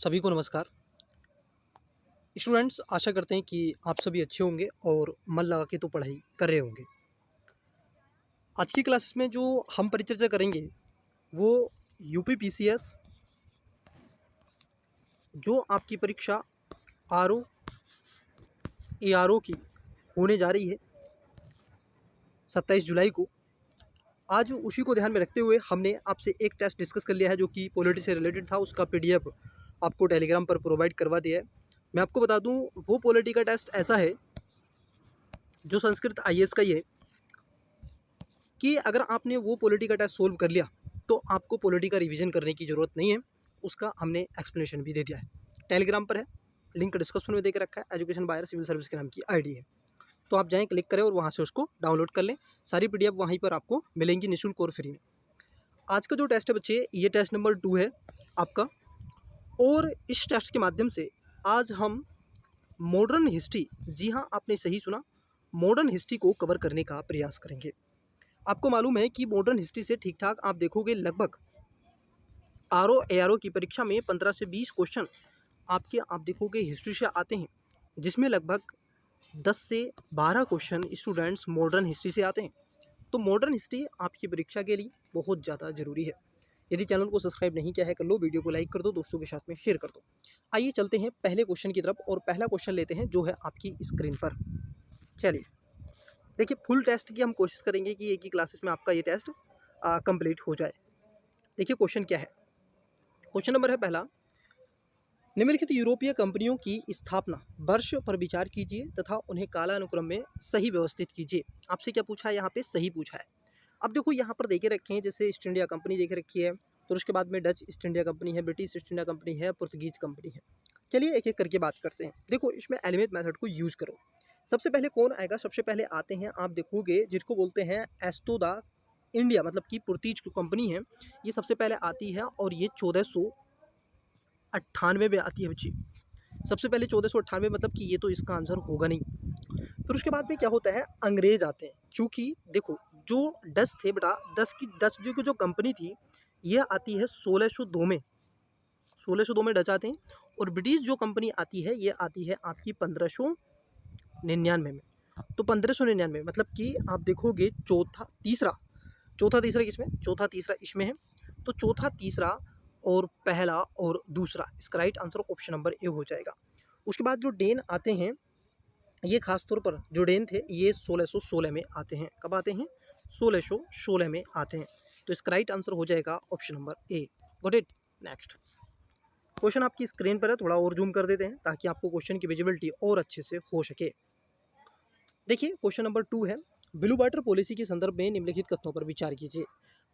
सभी को नमस्कार। स्टूडेंट्स, आशा करते हैं कि आप सभी अच्छे होंगे और मन लगा के तो पढ़ाई कर रहे होंगे। आज की क्लासेस में जो हम परिचर्चा करेंगे वो यूपी पीसीएस जो आपकी परीक्षा आरओ एआरओ की होने जा रही है 27 जुलाई को। आज उसी को ध्यान में रखते हुए हमने आपसे एक टेस्ट डिस्कस कर लिया है जो कि पॉलिटी से रिलेटेड था। उसका पीडीएफ आपको टेलीग्राम पर प्रोवाइड करवा दिया है। मैं आपको बता दूं, वो पॉलिटी का टेस्ट ऐसा है जो संस्कृत आईएएस का ही है कि अगर आपने वो पॉलिटी का टेस्ट सोल्व कर लिया तो आपको पॉलिटी का रिवीजन करने की ज़रूरत नहीं है। उसका हमने एक्सप्लेनेशन भी दे दिया है, टेलीग्राम पर है, लिंक डिस्क्रिप्शन में दे के रखा है। एजुकेशन बायर सिविल सर्विस के नाम की आईडी है, तो आप जाएँ, क्लिक करें और वहाँ से उसको डाउनलोड कर लें। सारी पीडीएफ वहीं पर आपको मिलेंगी निःशुल्क और फ्री में। आज का जो टेस्ट है बच्चे, ये टेस्ट नंबर 2 है आपका, और इस टेस्ट के माध्यम से आज हम मॉडर्न हिस्ट्री, जी हाँ आपने सही सुना, मॉडर्न हिस्ट्री को कवर करने का प्रयास करेंगे। आपको मालूम है कि मॉडर्न हिस्ट्री से ठीक ठाक आप देखोगे लगभग आरओ एआरओ की परीक्षा में 15 से 20 क्वेश्चन आप देखोगे हिस्ट्री से आते हैं, जिसमें लगभग 10 से 12 क्वेश्चन स्टूडेंट्स मॉडर्न हिस्ट्री से आते हैं। तो मॉडर्न हिस्ट्री आपकी परीक्षा के लिए बहुत ज़्यादा ज़रूरी है। यदि चैनल को सब्सक्राइब नहीं किया है कर लो, वीडियो को लाइक कर दो, दोस्तों के साथ में शेयर कर दो। आइए चलते हैं पहले क्वेश्चन की तरफ, और पहला क्वेश्चन लेते हैं जो है आपकी स्क्रीन पर। चलिए देखिए, फुल टेस्ट की हम कोशिश करेंगे कि एक ही क्लासेस में आपका ये टेस्ट कंप्लीट हो जाए। देखिए क्वेश्चन क्या है। क्वेश्चन नंबर है पहला, निम्नलिखित यूरोपीय कंपनियों की स्थापना वर्ष पर विचार कीजिए तथा उन्हें कालानुक्रम में सही व्यवस्थित कीजिए। आपसे क्या पूछा है, यहाँ पे सही पूछा है। अब देखो यहाँ पर देखे रखे हैं, जैसे ईस्ट इंडिया कंपनी देखे रखी है, तो उसके बाद में डच ईस्ट इंडिया कंपनी है, ब्रिटिश ईस्ट इंडिया कंपनी है, पुर्तगीज कंपनी है। चलिए एक एक करके बात करते हैं। देखो इसमें एलिमेंट मेथड को यूज करो। सबसे पहले कौन आएगा, सबसे पहले आते हैं, आप देखोगे जिसको बोलते हैं एस्तोदा इंडिया, मतलब कि पुर्तगीज की कंपनी है, ये सबसे पहले आती है और ये 1498 में आती है बच्ची। सबसे पहले 1498, मतलब कि ये तो इसका आंसर होगा नहीं। फिर उसके बाद में क्या होता है, अंग्रेज आते हैं, क्योंकि देखो जो डच थे बेटा, डच जो कंपनी थी ये आती है 1602 में, 1602 में डच आते हैं। और ब्रिटिश जो कंपनी आती है ये आती है आपकी 1599 में। तो 1599 मतलब कि आप देखोगे चौथा तीसरा किसमें, चौथा तीसरा इसमें है। तो चौथा तीसरा और पहला और दूसरा, इसका right answer option number A हो जाएगा। उसके बाद जो डेन आते हैं, ये खास तौर पर जो डेन थे ये 1616 में आते हैं। कब आते हैं, 1616 में आते हैं। तो इसका राइट आंसर हो जाएगा option number A. Got it. Next question आपकी स्क्रीन पर है, थोड़ा और जूम कर देते हैं ताकि आपको क्वेश्चन की विजिबिलिटी और अच्छे से हो सके। देखिए क्वेश्चन नंबर 2 है, ब्लू वाटर पॉलिसी के संदर्भ में निम्नलिखित कथनों पर विचार कीजिए।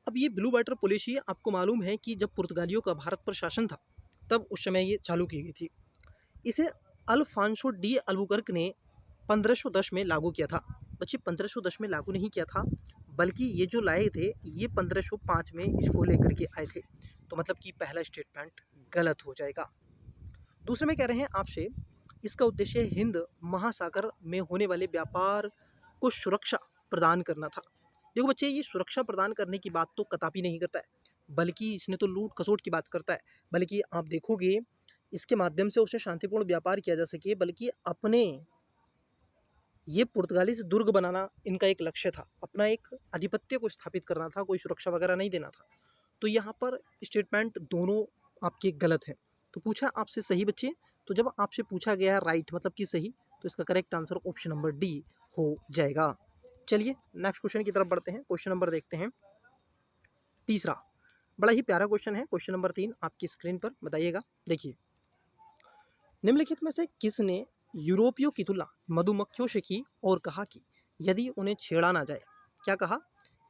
अब ये ब्लू वाटर पॉलिसी आपको मालूम है कि जब पुर्तगालियों का भारत पर शासन था तब उस समय ये चालू की गई थी। इसे अल्फांसो डी अल्बुकर्क ने 1510 में लागू किया था। बच्चे 1510 में लागू नहीं किया था, बल्कि ये जो लाए थे ये 1505 में इसको लेकर के आए थे। तो मतलब कि पहला स्टेटमेंट गलत हो जाएगा। दूसरे में कह रहे हैं आपसे, इसका उद्देश्य हिंद महासागर में होने वाले व्यापार को सुरक्षा प्रदान करना था। देखो बच्चे, ये सुरक्षा प्रदान करने की बात तो कदापि नहीं करता है, बल्कि इसने तो लूट खसोट की बात करता है। बल्कि आप देखोगे इसके माध्यम से उसे शांतिपूर्ण व्यापार किया जा सके, बल्कि अपने ये पुर्तगाली से दुर्ग बनाना इनका एक लक्ष्य था, अपना एक आधिपत्य को स्थापित करना था, कोई सुरक्षा वगैरह नहीं देना था। तो यहाँ पर स्टेटमेंट दोनों आपके गलत हैं। तो पूछा आपसे सही बच्चे, तो जब आपसे पूछा गया है राइट मतलब कि सही, तो इसका correct answer option number D हो जाएगा। चलिए नेक्स्ट क्वेश्चन की तरफ बढ़ते हैं। क्वेश्चन नंबर देखते हैं तीसरा, बड़ा ही प्यारा क्वेश्चन है। क्वेश्चन नंबर 3 आपकी स्क्रीन पर, बताइएगा। देखिए, निम्नलिखित में से किसने यूरोपियों की तुलना मधुमक्खियों से की और कहा कि यदि उन्हें छेड़ा ना जाए, क्या कहा,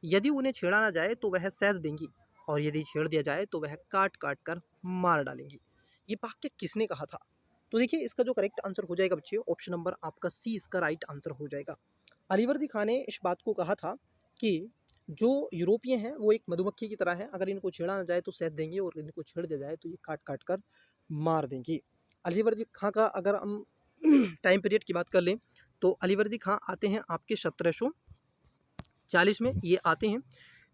यदि उन्हें छेड़ा ना जाए तो वह शहद देंगी और यदि छेड़ दिया जाए तो वह काट काट कर मार डालेंगी। ये वाक्य किसने कहा था? तो देखिए इसका जो करेक्ट आंसर हो जाएगा बच्चे, ऑप्शन नंबर आपका सी इसका राइट आंसर हो जाएगा। अलीवर्दी खान ने इस बात को कहा था कि जो यूरोपीय हैं वो एक मधुमक्खी की तरह है, अगर इनको छेड़ा ना जाए तो शहद देंगे और इनको छेड़ दिया जाए तो ये काट काट कर मार देंगी। अलीवर्दी खां का अगर हम टाइम पीरियड की बात कर लें तो अलीवर्दी खां आते हैं आपके 1740 में ये आते हैं।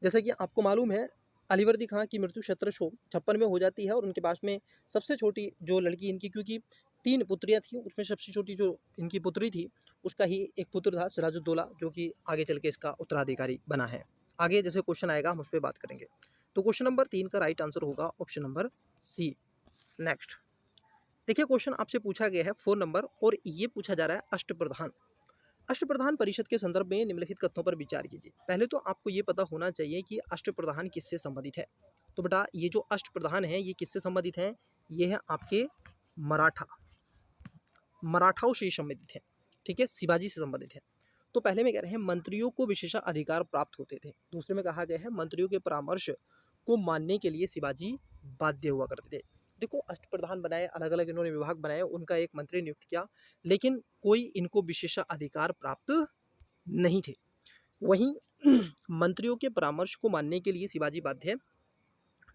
जैसा कि आपको मालूम है अलीवर्दी खां की मृत्यु 1756 में हो जाती है और उनके पास में सबसे छोटी जो लड़की इनकी, क्योंकि 3 पुत्रियाँ थीं, उसमें सबसे छोटी जो इनकी पुत्री थी, उसका ही एक पुत्र था सिराजुद्दौला, जो कि आगे चल के इसका उत्तराधिकारी बना है। आगे जैसे क्वेश्चन आएगा हम उस पे बात करेंगे। तो क्वेश्चन नंबर 3 का राइट आंसर होगा ऑप्शन नंबर सी। नेक्स्ट देखिए, क्वेश्चन आपसे पूछा गया है 4 नंबर और ये पूछा जा रहा है अष्टप्रधान। अष्टप्रधान परिषद के संदर्भ में निम्नलिखित कथनों पर विचार कीजिए। पहले तो आपको ये पता होना चाहिए कि अष्टप्रधान किससे संबंधित है। तो बेटा ये जो अष्टप्रधान है ये किससे संबंधित है? ये है आपके मराठा मराठाओं से संबंधित है। ठीक है, शिवाजी से संबंधित है। तो पहले में कह रहे हैं मंत्रियों को विशेषाधिकार प्राप्त होते थे। दूसरे में कहा गया है मंत्रियों के परामर्श को मानने के लिए शिवाजी बाध्य हुआ करते थे। देखो, अष्टप्रधान बनाए, अलग अलग इन्होंने विभाग बनाए, उनका एक मंत्री नियुक्त किया, लेकिन कोई इनको विशेषाधिकार प्राप्त नहीं थे। वहीं मंत्रियों के परामर्श को मानने के लिए शिवाजी बाध्य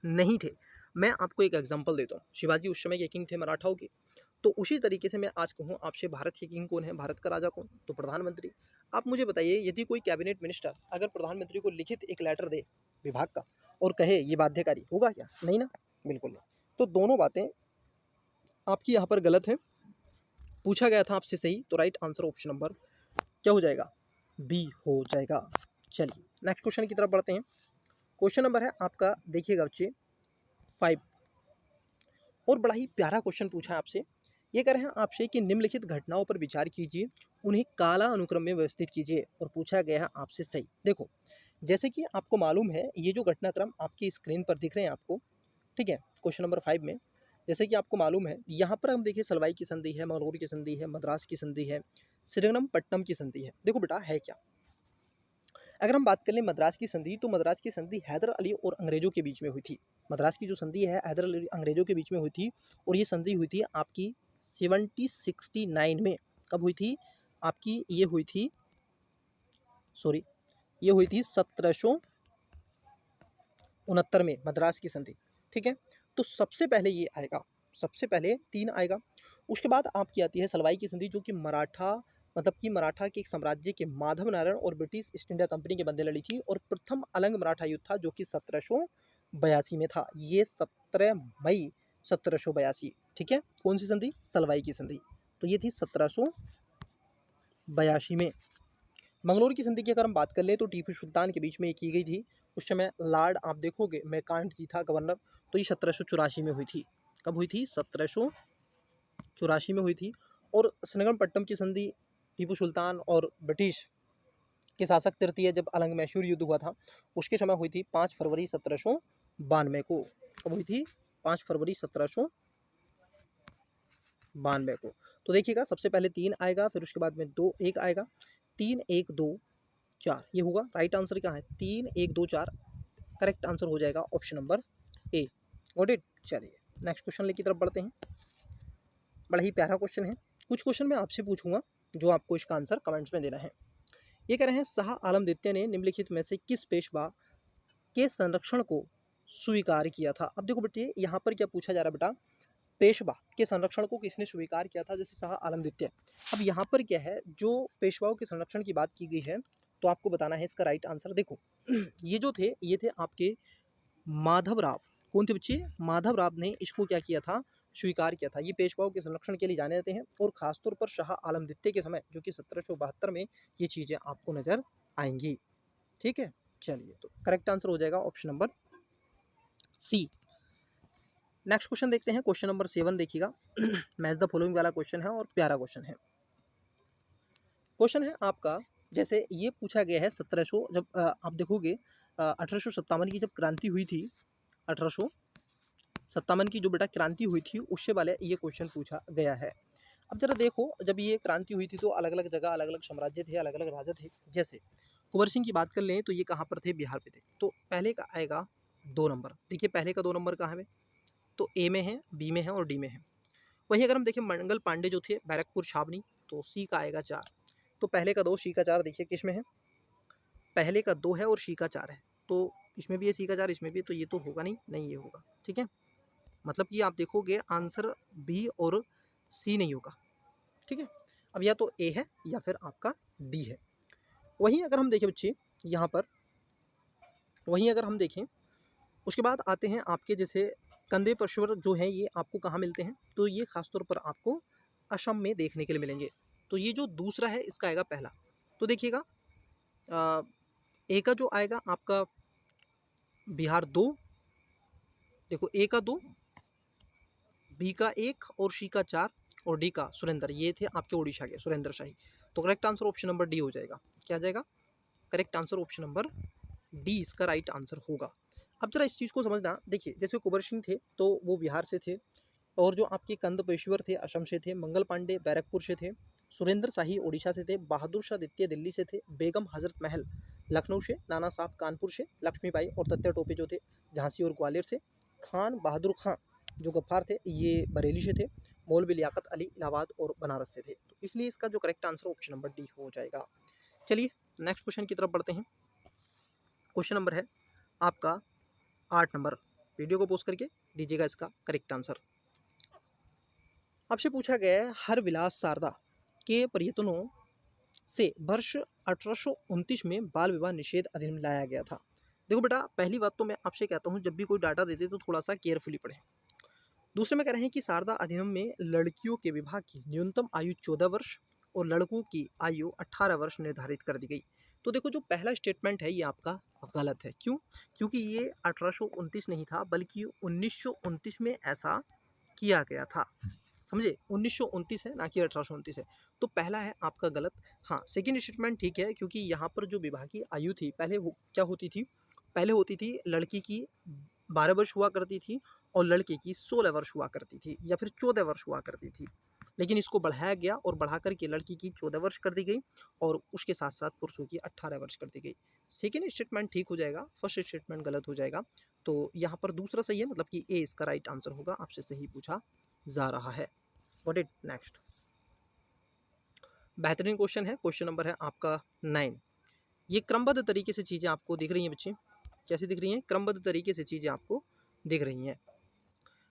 नहीं थे। मैं आपको एक एग्जांपल देता हूँ। शिवाजी उस समय के किंग थे मराठाओं के, तो उसी तरीके से मैं आज कहूँ आपसे, भारत के किंग कौन है, भारत का राजा कौन? तो प्रधानमंत्री। आप मुझे बताइए, यदि कोई कैबिनेट मिनिस्टर अगर प्रधानमंत्री को लिखित एक लेटर दे विभाग का और कहे ये बाध्यकारी, होगा क्या? नहीं ना, बिल्कुल नहीं। तो दोनों बातें आपकी यहाँ पर गलत है। पूछा गया था आपसे सही, तो राइट आंसर ऑप्शन नंबर क्या हो जाएगा? बी हो जाएगा। चलिए नेक्स्ट क्वेश्चन की तरफ बढ़ते हैं। क्वेश्चन नंबर है आपका, देखिएगा बच्चे 5, और बड़ा ही प्यारा क्वेश्चन पूछा है आपसे। ये कह रहे हैं आपसे कि निम्नलिखित घटनाओं पर विचार कीजिए, उन्हें काला अनुक्रम में व्यवस्थित कीजिए, और पूछा गया है आपसे सही। देखो, जैसे कि आपको मालूम है, ये जो घटनाक्रम आपकी स्क्रीन पर दिख रहे हैं आपको, ठीक है, क्वेश्चन नंबर 5 में, जैसे कि आपको मालूम है, यहाँ पर हम देखिए सलवाई की संधि है, मंगलोर की संधि है, मद्रास की संधि है, श्रीरंगपट्टनम की संधि है। देखो बेटा है क्या, अगर हम बात कर लें मद्रास की संधि, तो मद्रास की संधि हैदर अली और अंग्रेजों के बीच में हुई थी। मद्रास की जो संधि है हैदर अली अंग्रेजों के बीच में हुई थी, और ये संधि हुई थी आपकी 1769 में। कब हुई थी आपकी? ये हुई थी, सॉरी, ये हुई थी 1769 में मद्रास की संधि। ठीक है, तो सबसे पहले ये आएगा, सबसे पहले 3 आएगा। उसके बाद आपकी आती है सलवाई की संधि, जो कि मराठा, मतलब कि मराठा के एक साम्राज्य के माधव नारायण और ब्रिटिश ईस्ट इंडिया कंपनी के बंदे लड़ी थी, और प्रथम अलंग मराठा युद्ध था, जो कि 1782 में था। ये 17 मई 1782। ठीक है, कौन सी संधि? सलवाई की संधि। तो ये थी 1782 में। मंगलोर की संधि की अगर हम बात कर ले, तो टीपू सुल्तान के बीच में ये की गई थी। उस समय लॉर्ड, आप देखोगे, मैकांट जी था गवर्नर। तो ये 1784 में हुई थी। कब हुई थी? 1784 में हुई थी। और श्रीरंगपट्टनम की संधि टीपू सुल्तान और ब्रिटिश के शासक तृतीय, जब अलंग मैसूर युद्ध हुआ था, उसके समय हुई थी 5 फरवरी 1792 को। कब हुई थी? 5 फरवरी 1792 को। तो देखिएगा, सबसे पहले 3 आएगा, फिर उसके बाद में 2 1 आएगा। 3 1 2 4 ये होगा। राइट आंसर क्या है? 3 1 2 4 करेक्ट आंसर हो जाएगा option number A. Got it. चलिए नेक्स्ट क्वेश्चन की तरफ बढ़ते हैं। बड़ा ही प्यारा क्वेश्चन है। कुछ क्वेश्चन मैं आपसे पूछूंगा, जो आपको इसका आंसर कमेंट्स में देना है। ये कह रहे हैं, शाह आलम द्वितीय ने निम्नलिखित में से किस पेशवा के संरक्षण को स्वीकार किया था? अब देखो बेटे, यहाँ पर क्या पूछा जा रहा है बेटा, पेशवा के संरक्षण को किसने स्वीकार किया था? जैसे शाह आलम द्वितीय। अब यहाँ पर क्या है, जो पेशवाओं के संरक्षण की बात की गई है, तो आपको बताना है इसका राइट आंसर। देखो ये जो थे, ये थे आपके माधवराव। कौन थे बच्चे? माधवराव ने इसको क्या किया था? स्वीकार किया था। ये पेशवाओं के संरक्षण के लिए जाने जाते हैं, और खासतौर पर शाह आलम द्वितीय के समय, जो कि 1772 में, ये चीज़ें आपको नजर आएंगी। ठीक है, चलिए, तो करेक्ट आंसर हो जाएगा option number C. Next question देखते हैं, क्वेश्चन नंबर 7 देखिएगा। मैच द फॉलोइंग वाला क्वेश्चन है, और प्यारा क्वेश्चन है। क्वेश्चन है आपका, जैसे ये पूछा गया है 1700, जब आप देखोगे 1857 की जब क्रांति हुई थी, 1857 की जो बेटा क्रांति हुई थी, उससे वाले ये क्वेश्चन पूछा गया है। अब जरा देखो, जब ये क्रांति हुई थी, तो अलग अलग जगह अलग अलग साम्राज्य थे, अलग अलग राजा थे। जैसे कुंवर सिंह की बात कर लें, तो ये कहाँ पर थे? बिहार पे थे। तो पहले का आएगा 2 नंबर। देखिए पहले का 2 नंबर कहाँ है? तो ए में है, बी में है, और डी में है। वहीं अगर हम देखें मंगल पांडे जो थे, बैरकपुर छावनी, तो सी का आएगा 4। तो पहले का 2, सी का 4, देखिए किस में है? पहले का 2 है और सी का 4 है। तो इसमें भी है सी का 4, इसमें भी, तो ये तो होगा नहीं, नहीं ये होगा। ठीक है, मतलब कि आप देखोगे आंसर बी और सी नहीं होगा। ठीक है, अब या तो ए है या फिर आपका डी है। वहीं अगर हम देखें बच्चे यहाँ पर, वहीं अगर हम देखें, उसके बाद आते हैं आपके जैसे कंधे पेशेवर जो हैं ये आपको कहाँ मिलते हैं, तो ये खासतौर पर आपको असम में देखने के लिए मिलेंगे। तो ये जो दूसरा है इसका आएगा पहला। तो देखिएगा ए का जो आएगा आपका बिहार 2, देखो ए का 2, बी का 1 और सी का 4 और डी का सुरेंद्र, ये थे आपके उड़ीसा के सुरेंद्र शाही। तो correct answer option number D हो जाएगा। क्या आ जाएगा? Correct answer option number D इसका राइट आंसर होगा। अब जरा इस चीज़ को समझना, देखिए जैसे कुंवर सिंह थे तो वो बिहार से थे, और जो आपके कंद पेशवर थे असम से थे, मंगल पांडे बैरकपुर से थे, सुरेंद्र शाही उड़ीसा से थे, बहादुर शाह द्वितीय दिल्ली से थे, बेगम हजरत महल लखनऊ से, नाना साहब कानपुर से, लक्ष्मीबाई और तत्या टोपे जो थे झांसी और ग्वालियर से, खान बहादुर खां जो गफ्फार थे ये बरेली से थे, मौलवी लियाकत अली इलाहाबाद और बनारस से थे। तो इसलिए इसका जो correct answer option number D हो जाएगा। चलिए नेक्स्ट क्वेश्चन की तरफ बढ़ते हैं। क्वेश्चन नंबर है आपका 8 नंबर। वीडियो को पोस्ट करके दीजिएगा इसका करेक्ट आंसर। आपसे पूछा गया है हर विलास शारदा के प्रयत्नों से वर्ष 1829 में बाल विवाह निषेध अधिनियम लाया गया था। देखो बेटा, पहली बात तो मैं आपसे कहता हूँ जब भी कोई डाटा देते तो थोड़ा सा केयरफुली पढ़ें। दूसरे में कह रहे हैं कि शारदा अधिनियम में लड़कियों के विवाह की न्यूनतम आयु 14 वर्ष और लड़कों की आयु 18 वर्ष निर्धारित कर दी गई। तो देखो जो पहला स्टेटमेंट है ये आपका गलत है। क्यों? क्योंकि ये 1829 नहीं था बल्कि 1929 में ऐसा किया गया था। समझे? 1929 है ना कि 1829 है। तो पहला है आपका गलत। हाँ, सेकंड स्टेटमेंट ठीक है क्योंकि यहाँ पर जो विवाह की आयु थी पहले वो क्या होती थी? पहले होती थी लड़की की 12 वर्ष हुआ करती थी और लड़के की 16 वर्ष हुआ करती थी या फिर 14 वर्ष हुआ करती थी। लेकिन इसको बढ़ाया गया और बढ़ा कर के लड़की की 14 वर्ष कर दी गई और उसके साथ साथ पुरुषों की 18 वर्ष कर दी गई। सेकेंड स्टेटमेंट ठीक हो जाएगा, फर्स्ट स्टेटमेंट गलत हो जाएगा। तो यहाँ पर दूसरा सही है, मतलब कि ए इसका राइट आंसर होगा। आपसे सही पूछा जा रहा है। Got it? नेक्स्ट बेहतरीन क्वेश्चन है। क्वेश्चन नंबर है आपका 9। ये क्रमबद्ध तरीके से चीज़ें आपको दिख रही हैं बच्चे? कैसे दिख रही हैं? क्रमबद्ध तरीके से चीज़ें आपको दिख रही हैं।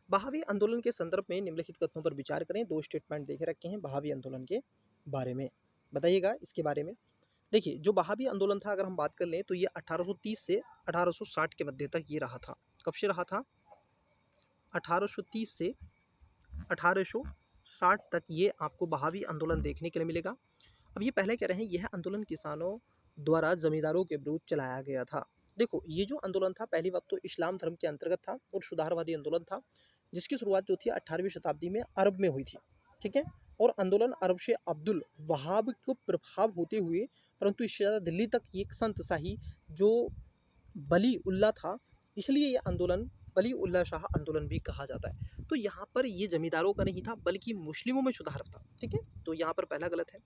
बहावी आंदोलन के संदर्भ में निम्नलिखित कथनों पर विचार करें। 2 स्टेटमेंट देखे रखे हैं बहावी आंदोलन के बारे में, बताइएगा इसके बारे में। देखिए जो बहावी आंदोलन था अगर हम बात कर लें तो ये 1830 से 1860 के मध्य तक ये रहा था। कब से रहा था? 1830 से 1860 तक ये आपको बहावी आंदोलन देखने के लिए मिलेगा। अब ये पहले कह रहे हैं यह आंदोलन किसानों द्वारा जमींदारों के विरुद्ध चलाया गया था। देखो ये जो आंदोलन था पहली बात तो इस्लाम धर्म के अंतर्गत था और सुधारवादी आंदोलन था, जिसकी शुरुआत जो थी 18वीं शताब्दी में अरब में हुई थी। ठीक है? और आंदोलन अरब से अब्दुल वहाब को प्रभाव होते हुए, परंतु इससे ज़्यादा दिल्ली तक एक संत शाही जो बली उल्ला था, इसलिए ये आंदोलन बली उल्ला शाह आंदोलन भी कहा जाता है। तो यहाँ पर ये जमींदारों का नहीं था बल्कि मुस्लिमों में सुधार था। ठीक है? तो यहाँ पर पहला गलत है।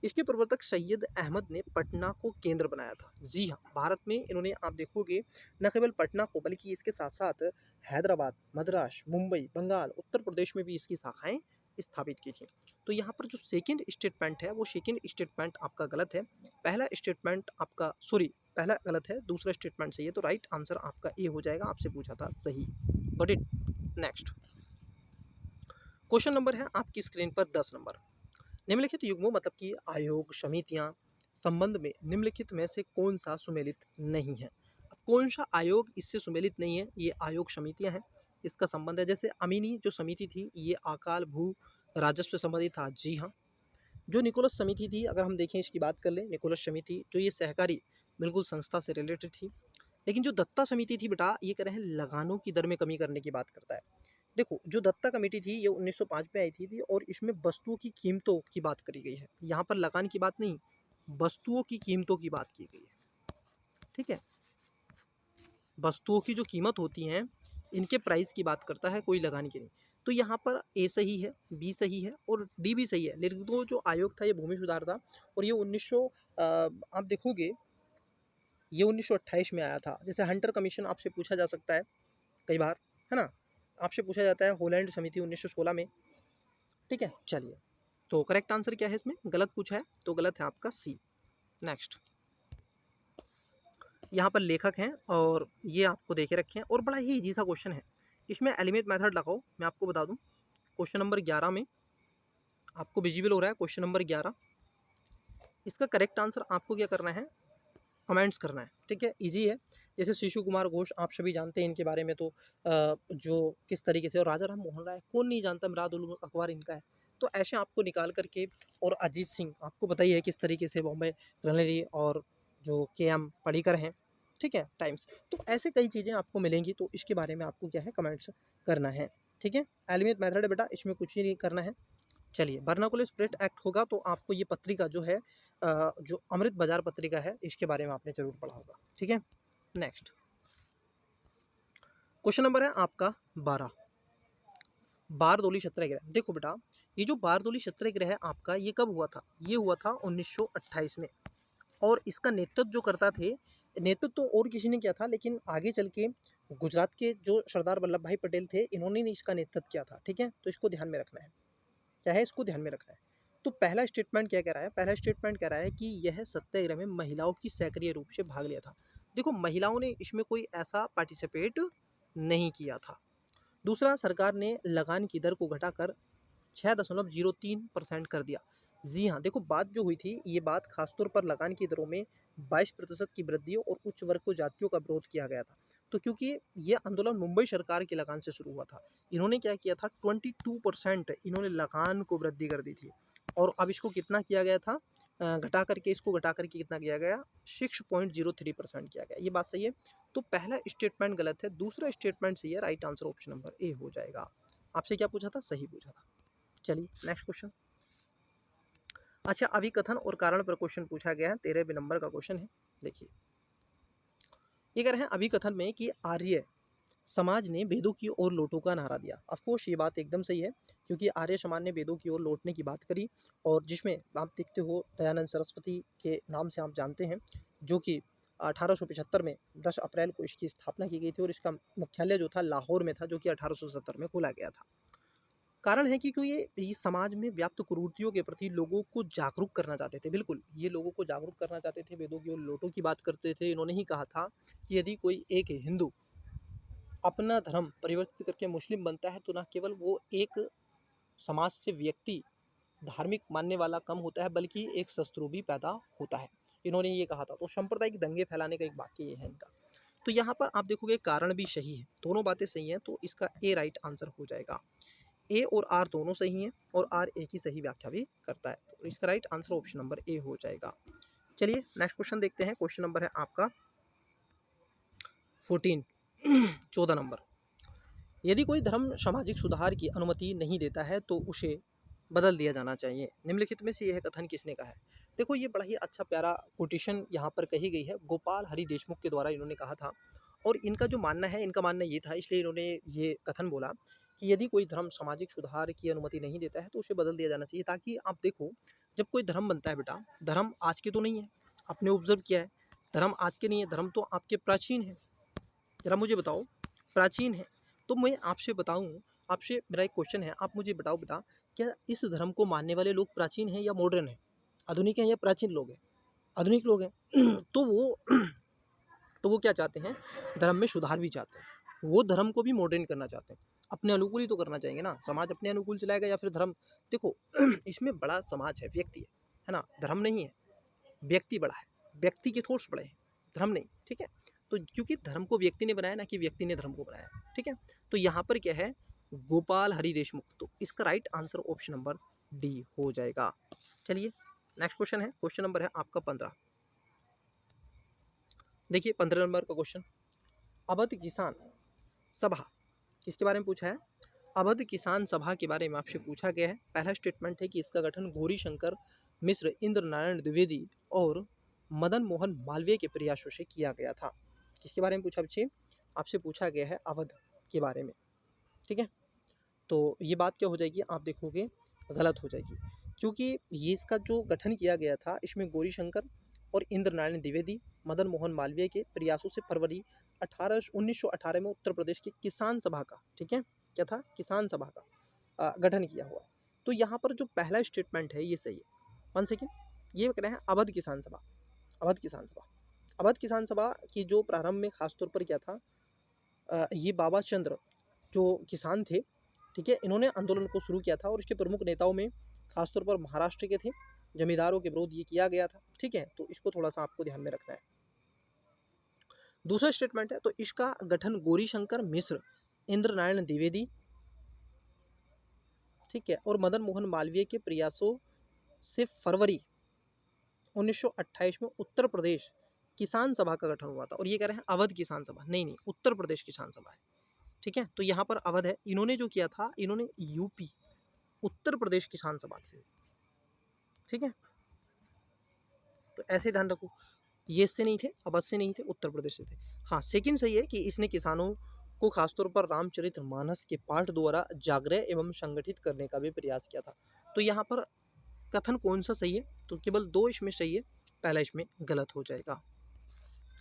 इसके प्रवर्तक सैयद अहमद ने पटना को केंद्र बनाया था। जी हाँ, भारत में इन्होंने आप देखोगे न केवल पटना को बल्कि इसके साथ साथ हैदराबाद, मद्रास, मुंबई, बंगाल, उत्तर प्रदेश में भी इसकी शाखाएं स्थापित की थी। तो यहाँ पर जो सेकंड स्टेटमेंट है वो सेकंड स्टेटमेंट आपका गलत है। पहला स्टेटमेंट आपका सॉरी पहला गलत है, दूसरा स्टेटमेंट सही है। तो राइट आंसर आपका ए हो जाएगा। आपसे पूछा था सही। Got it? Next question number है आपकी स्क्रीन पर 10 नंबर। निम्नलिखित युग्मों मतलब कि आयोग समितियां संबंध में निम्नलिखित में से कौन सा सुमेलित नहीं है? अब कौन सा आयोग इससे सुमेलित नहीं है? ये आयोग समितियां हैं, इसका संबंध है। जैसे अमीनी जो समिति थी ये अकाल भू राजस्व से संबंधित था। जी हाँ। जो निकोलस समिति थी अगर हम देखें इसकी बात कर लें, निकोलस समिति जो ये सहकारी बिल्कुल संस्था से रिलेटेड थी। लेकिन जो दत्ता समिति थी बेटा ये कह रहे हैं लगानों की दर में कमी करने की बात करता है। देखो जो दत्ता कमेटी थी ये 1905 में आई थी और इसमें वस्तुओं की कीमतों की बात करी गई है। यहाँ पर लगान की बात नहीं, वस्तुओं की कीमतों की बात की गई है। ठीक है? वस्तुओं की जो कीमत होती हैं इनके प्राइस की बात करता है, कोई लगान की नहीं। तो यहाँ पर ए सही है, बी सही है और डी भी सही है। लेकिन वो जो आयोग था ये भूमि सुधार था और ये 1900 आप देखोगे ये 1928 में आया था। जैसे हंटर कमीशन आपसे पूछा जा सकता है कई बार, है ना? आपसे पूछा जाता है होलैंड समिति 1916 में। ठीक है? चलिए, तो करेक्ट आंसर क्या है इसमें? गलत पूछा है तो गलत है आपका सी। नेक्स्ट यहाँ पर लेखक हैं और ये आपको देखे रखे हैं और बड़ा ही इजी सा क्वेश्चन है। इसमें एलिमेंट मेथड लगाओ, मैं आपको बता दूं क्वेश्चन नंबर 11 में आपको विजिबल हो रहा है क्वेश्चन नंबर 11। इसका करेक्ट आंसर आपको क्या करना है? कमेंट्स करना है, ठीक है, इजी है। जैसे शिशु कुमार घोष आप सभी जानते हैं इनके बारे में, तो जो किस तरीके से, और राजा राम मोहन राय कौन नहीं जानता, मिराद उल मुल्क अखबार इनका है। तो ऐसे आपको निकाल करके, और अजीत सिंह आपको पता ही है किस तरीके से बॉम्बे रनरी, और जो के.एम. पढ़ीकर हैं, ठीक है, टाइम्स। तो ऐसे कई चीज़ें आपको मिलेंगी, तो इसके बारे में आपको क्या है कमेंट्स करना है, ठीक है। एलिमेंट मेथड है बेटा, इसमें कुछ ही नहीं करना है। चलिए, बर्नाकुलर स्प्लिट एक्ट होगा तो आपको ये पत्रिका जो है जो अमृत बाजार पत्रिका है, इसके बारे में आपने जरूर पढ़ा होगा, ठीक है। नेक्स्ट क्वेश्चन नंबर है आपका 12, बारदोली सत्याग्रह। देखो बेटा, ये जो बारदोली सत्याग्रह है आपका, ये कब हुआ था? ये हुआ था 1928 में, और इसका नेतृत्व जो करता थे, नेतृत्व तो और किसी ने किया था, लेकिन आगे चल के गुजरात के जो सरदार वल्लभ भाई पटेल थे, इन्होंने इसका नेतृत्व किया था, ठीक है। तो इसको ध्यान में रखना है, क्या है, इसको ध्यान में रखना है। तो पहला स्टेटमेंट क्या कह रहा है? पहला स्टेटमेंट कह रहा है कि यह सत्याग्रह में महिलाओं की सक्रिय रूप से भाग लिया था। देखो, महिलाओं ने इसमें कोई ऐसा पार्टिसिपेट नहीं किया था। दूसरा, सरकार ने लगान की दर को घटाकर 6.03% कर दिया। जी हाँ, देखो बात जो हुई थी, ये बात खासतौर पर लगान की दरों में 22% की वृद्धि और उच्च वर्ग को जातियों का विरोध किया गया था। तो क्योंकि ये आंदोलन मुंबई सरकार के लगान से शुरू हुआ था, इन्होंने क्या किया था, 22% इन्होंने लगान को वृद्धि कर दी थी। और अब इसको कितना किया गया था, घटा करके, इसको घटा करके कितना किया गया, 6.03% किया गया। ये बात सही है। तो पहला स्टेटमेंट गलत है, दूसरा स्टेटमेंट सही है। Right answer option number A हो जाएगा। आपसे क्या पूछा था? सही पूछा था। चलिए नेक्स्ट क्वेश्चन। अच्छा, अभिकथन और कारण पर क्वेश्चन पूछा गया है, 13वें नंबर का क्वेश्चन है। देखिए, ये कह रहे हैं अभिकथन में कि आर्य समाज ने वेदों की ओर लौटो का नारा दिया। ऑफकोर्स ये बात एकदम सही है, क्योंकि आर्य समाज ने वेदों की ओर लौटने की बात करी, और जिसमें आप देखते हो दयानंद सरस्वती के नाम से आप जानते हैं, जो कि 1875 में 10 अप्रैल को इसकी स्थापना की गई थी, और इसका मुख्यालय जो था लाहौर में था, जो कि 1870 में खोला गया था। कारण है कि क्यों ये समाज में व्याप्त कुरीतियों के प्रति लोगों को जागरूक करना चाहते थे। बिल्कुल, ये लोगों को जागरूक करना चाहते थे, वेदों की ओर लौटो की बात करते थे। इन्होंने ही कहा था कि यदि कोई एक हिंदू अपना धर्म परिवर्तित करके मुस्लिम बनता है, तो न केवल वो एक समाज से व्यक्ति धार्मिक मानने वाला कम होता है, बल्कि एक शत्रु भी पैदा होता है। इन्होंने ये कहा था। तो सांप्रदायिक दंगे फैलाने का एक वाक्य ये है इनका। तो यहाँ पर आप देखोगे कारण भी सही है, दोनों बातें सही हैं, तो इसका ए राइट आंसर हो जाएगा। ए और आर दोनों सही हैं, और आर ए की सही व्याख्या भी करता है, तो इसका right answer option number A हो जाएगा। चलिए नेक्स्ट क्वेश्चन देखते हैं। क्वेश्चन नंबर है आपका 14, 14 नंबर। यदि कोई धर्म सामाजिक सुधार की अनुमति नहीं देता है, तो उसे बदल दिया जाना चाहिए। निम्नलिखित में से यह कथन किसने कहा है? देखो, ये बड़ा ही अच्छा प्यारा कोटेशन यहाँ पर कही गई है, गोपाल हरि देशमुख के द्वारा इन्होंने कहा था। और इनका जो मानना है, इनका मानना ये था, इसलिए इन्होंने ये कथन बोला कि यदि कोई धर्म सामाजिक सुधार की अनुमति नहीं देता है, तो उसे बदल दिया जाना चाहिए। ताकि आप देखो, जब कोई धर्म बनता है बेटा, धर्म आज के तो नहीं है, आपने ऑब्जर्व किया है, धर्म आज के नहीं है, धर्म तो आपके प्राचीन है। जरा मुझे बताओ, प्राचीन है। तो मैं आपसे बताऊं, आपसे मेरा एक क्वेश्चन है, आप मुझे बताओ बेटा, क्या इस धर्म को मानने वाले लोग प्राचीन हैं या मॉडर्न हैं? आधुनिक हैं या प्राचीन लोग हैं? आधुनिक लोग हैं। तो वो तो वो क्या चाहते हैं? धर्म में सुधार भी चाहते हैं, वो धर्म को भी मॉडर्न करना चाहते हैं। अपने अनुकूल ही तो करना चाहेंगे ना, समाज अपने अनुकूल चलाएगा या फिर धर्म? देखो, इसमें बड़ा समाज है, व्यक्ति है ना, धर्म नहीं है। व्यक्ति बड़ा है, व्यक्ति के थॉट्स बड़े हैं, धर्म नहीं, ठीक है। तो क्योंकि धर्म को व्यक्ति ने बनाया ना, कि व्यक्ति ने धर्म को बनाया, ठीक है। तो यहाँ पर क्या है, गोपाल हरि देशमुख। तो इसका right answer option number D हो जाएगा। चलिए नेक्स्ट क्वेश्चन है, क्वेश्चन नंबर है आपका 15। देखिए 15 नंबर का क्वेश्चन, अवध किसान सभा किसके बारे में पूछा है? अवध किसान सभा के बारे में आपसे पूछा गया है। पहला स्टेटमेंट है कि इसका गठन गौरी शंकर मिश्र, इंद्र नारायण द्विवेदी और मदन मोहन मालवीय के प्रयासों से किया गया था। किसके बारे में पूछा बच्चे? आपसे पूछा गया है अवध के बारे में, ठीक है। तो ये बात क्या हो जाएगी, आप देखोगे गलत हो जाएगी, क्योंकि ये इसका जो गठन किया गया था, इसमें गौरी शंकर और इंद्र नारायण द्विवेदी, मदन मोहन मालवीय के प्रयासों से फरवरी 1918 में उत्तर प्रदेश की किसान सभा का, ठीक है, क्या था, किसान सभा का गठन किया हुआ है। तो यहाँ पर जो पहला स्टेटमेंट है ये सही है। 1 सेकेंड, ये कह रहे हैं अवध किसान सभा। अवध किसान सभा, अवध किसान सभा की जो प्रारंभ में खासतौर पर क्या था, ये बाबा चंद्र जो किसान थे, ठीक है, इन्होंने आंदोलन को शुरू किया था, और इसके प्रमुख नेताओं में खासतौर पर महाराष्ट्र के थे। जमींदारों के विरोध ये किया गया था, ठीक है। तो इसको थोड़ा सा आपको ध्यान में रखना है। दूसरा स्टेटमेंट है तो इसका गठन गौरीशंकर मिश्र, इंद्र नारायण द्विवेदी, ठीक है, और मदन मोहन मालवीय के प्रयासों से फरवरी 1928 में उत्तर प्रदेश किसान सभा का गठन हुआ था। और ये कह रहे हैं अवध किसान सभा, नहीं नहीं, उत्तर प्रदेश किसान सभा है, ठीक है। तो यहाँ पर अवध है, इन्होंने जो किया था, इन्होंने यूपी, उत्तर प्रदेश किसान सभा थी, ठीक है। तो ऐसे ध्यान रखो, ये से नहीं थे, अवध से नहीं थे, उत्तर प्रदेश से थे। हाँ, सेकंड सही है कि इसने किसानों को खासतौर पर रामचरितमानस के पाठ द्वारा जागृत एवं संगठित करने का भी प्रयास किया था। तो यहाँ पर कथन कौन सा सही है, तो केवल दो इसमें सही है, पहला इसमें गलत हो जाएगा।